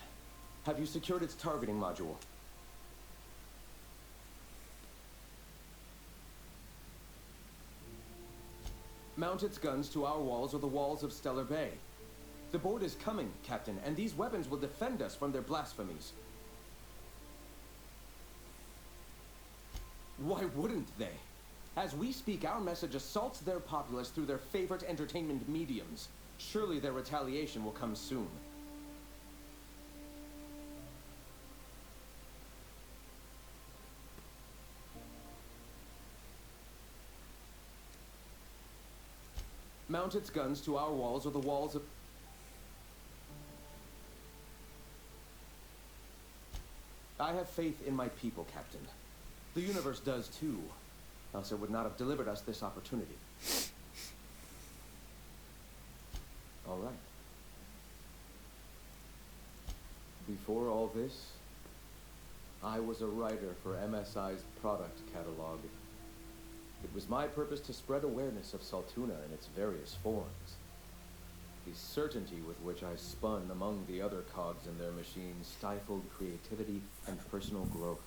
Have you secured its targeting module? Mount its guns to our walls or the walls of Stellar Bay. The board is coming, Captain, and these weapons will defend us from their blasphemies. Why wouldn't they? As we speak, our message assaults their populace through their favorite entertainment mediums. Surely their retaliation will come soon. Mount its guns to our walls or the walls of... I have faith in my people, Captain. The universe does too, else it would not have delivered us this opportunity. All right. Before all this, I was a writer for MSI's product catalog. It was my purpose to spread awareness of Saltuna in its various forms. The certainty with which I spun among the other cogs in their machine stifled creativity and personal growth.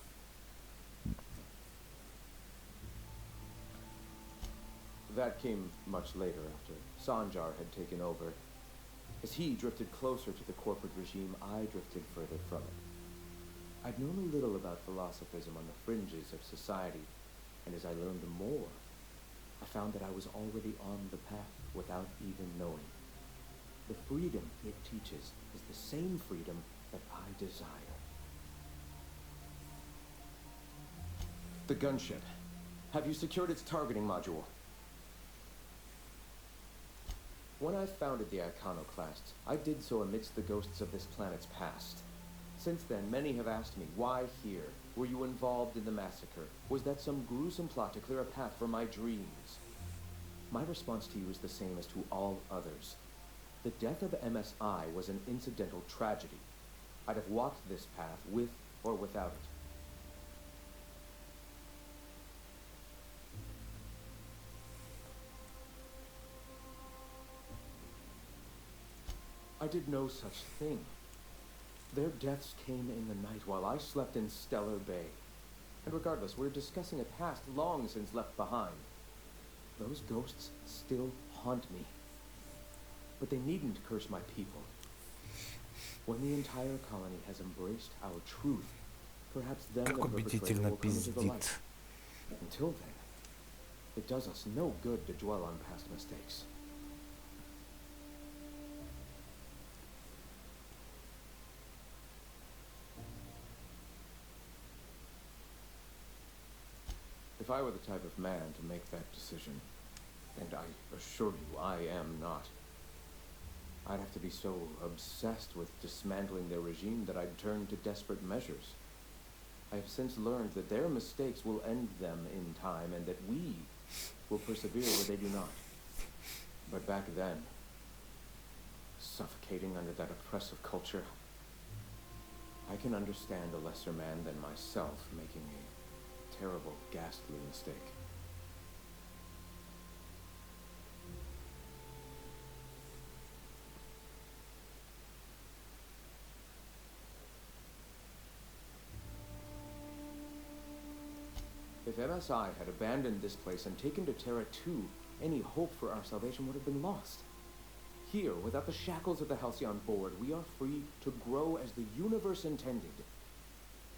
That came much later, after Sanjar had taken over. As he drifted closer to the corporate regime, I drifted further from it. I'd known a little about philosophism on the fringes of society, and as I learned more, I found that I was already on the path without even knowing. The freedom it teaches is the same freedom that I desire. The gunship. Have you secured its targeting module? When I founded the Iconoclasts, I did so amidst the ghosts of this planet's past. Since then, many have asked me, why here? Were you involved in the massacre? Was that some gruesome plot to clear a path for my dreams? My response to you is the same as to all others. The death of MSI was an incidental tragedy. I'd have walked this path with or without it. I did no such thing. Their deaths came in the night while I slept in Stellar Bay. And regardless, we're discussing a past long since left behind. Those ghosts still haunt me. But they needn't curse my people. When the entire colony has embraced our truth, perhaps then the perpetrator will come into the light. Until then, it does us no good to dwell on past mistakes. If I were the type of man to make that decision, and I assure you I am not, I'd have to be so obsessed with dismantling their regime that I'd turn to desperate measures. I have since learned that their mistakes will end them in time, and that we will persevere where they do not. But back then, suffocating under that oppressive culture, I can understand a lesser man than myself making a terrible, ghastly mistake. If MSI had abandoned this place and taken to Terra 2, any hope for our salvation would have been lost. Here, without the shackles of the Halcyon board, we are free to grow as the universe intended.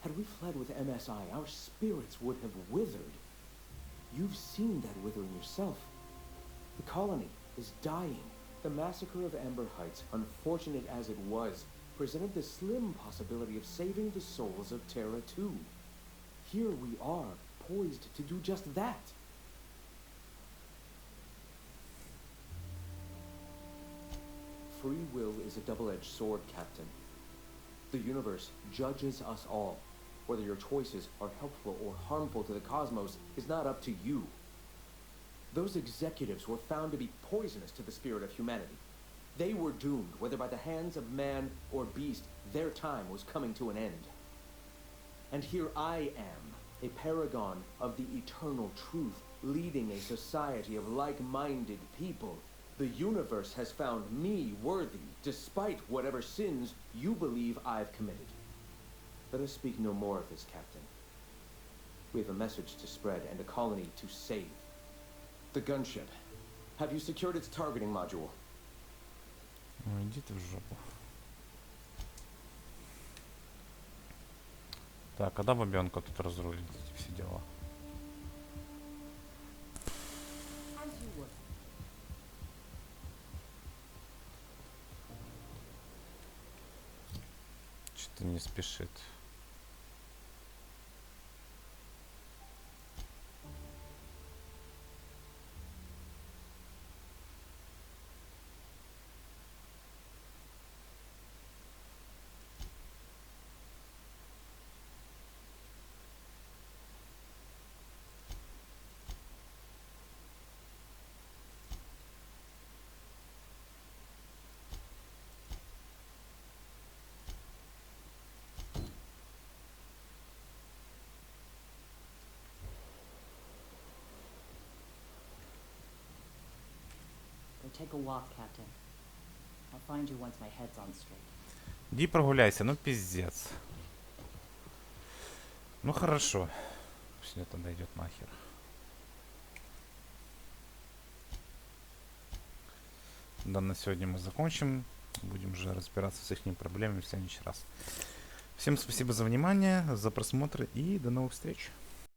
Had we fled with MSI, our spirits would have withered. You've seen that withering yourself. The colony is dying. The massacre of Amber Heights, unfortunate as it was, presented the slim possibility of saving the souls of Terra 2. Here we are, poised to do just that. Free will is a double-edged sword, Captain. The universe judges us all. Whether your choices are helpful or harmful to the cosmos is not up to you. Those executives were found to be poisonous to the spirit of humanity. They were doomed, whether by the hands of man or beast. Their time was coming to an end. And here I am, a paragon of the eternal truth, leading a society of like-minded people. The universe has found me worthy, despite whatever sins you believe I've committed. Let us speak no more of this, Captain. We have a message to spread and a colony to save. The gunship. Have you secured its targeting module? Ну иди ты в жопу. Так, когда бабенка тут разрулит эти все дела? As you would. Что-то не спешит. Go take a walk, Captain. I'll find you once my head's on straight. Иди прогуляйся, ну пиздец. Ну хорошо. Пусть мне тогда идет нахер. Да, на сегодня мы закончим. Будем уже разбираться с их проблемами в следующий раз. Всем спасибо за внимание, за просмотр и до новых встреч.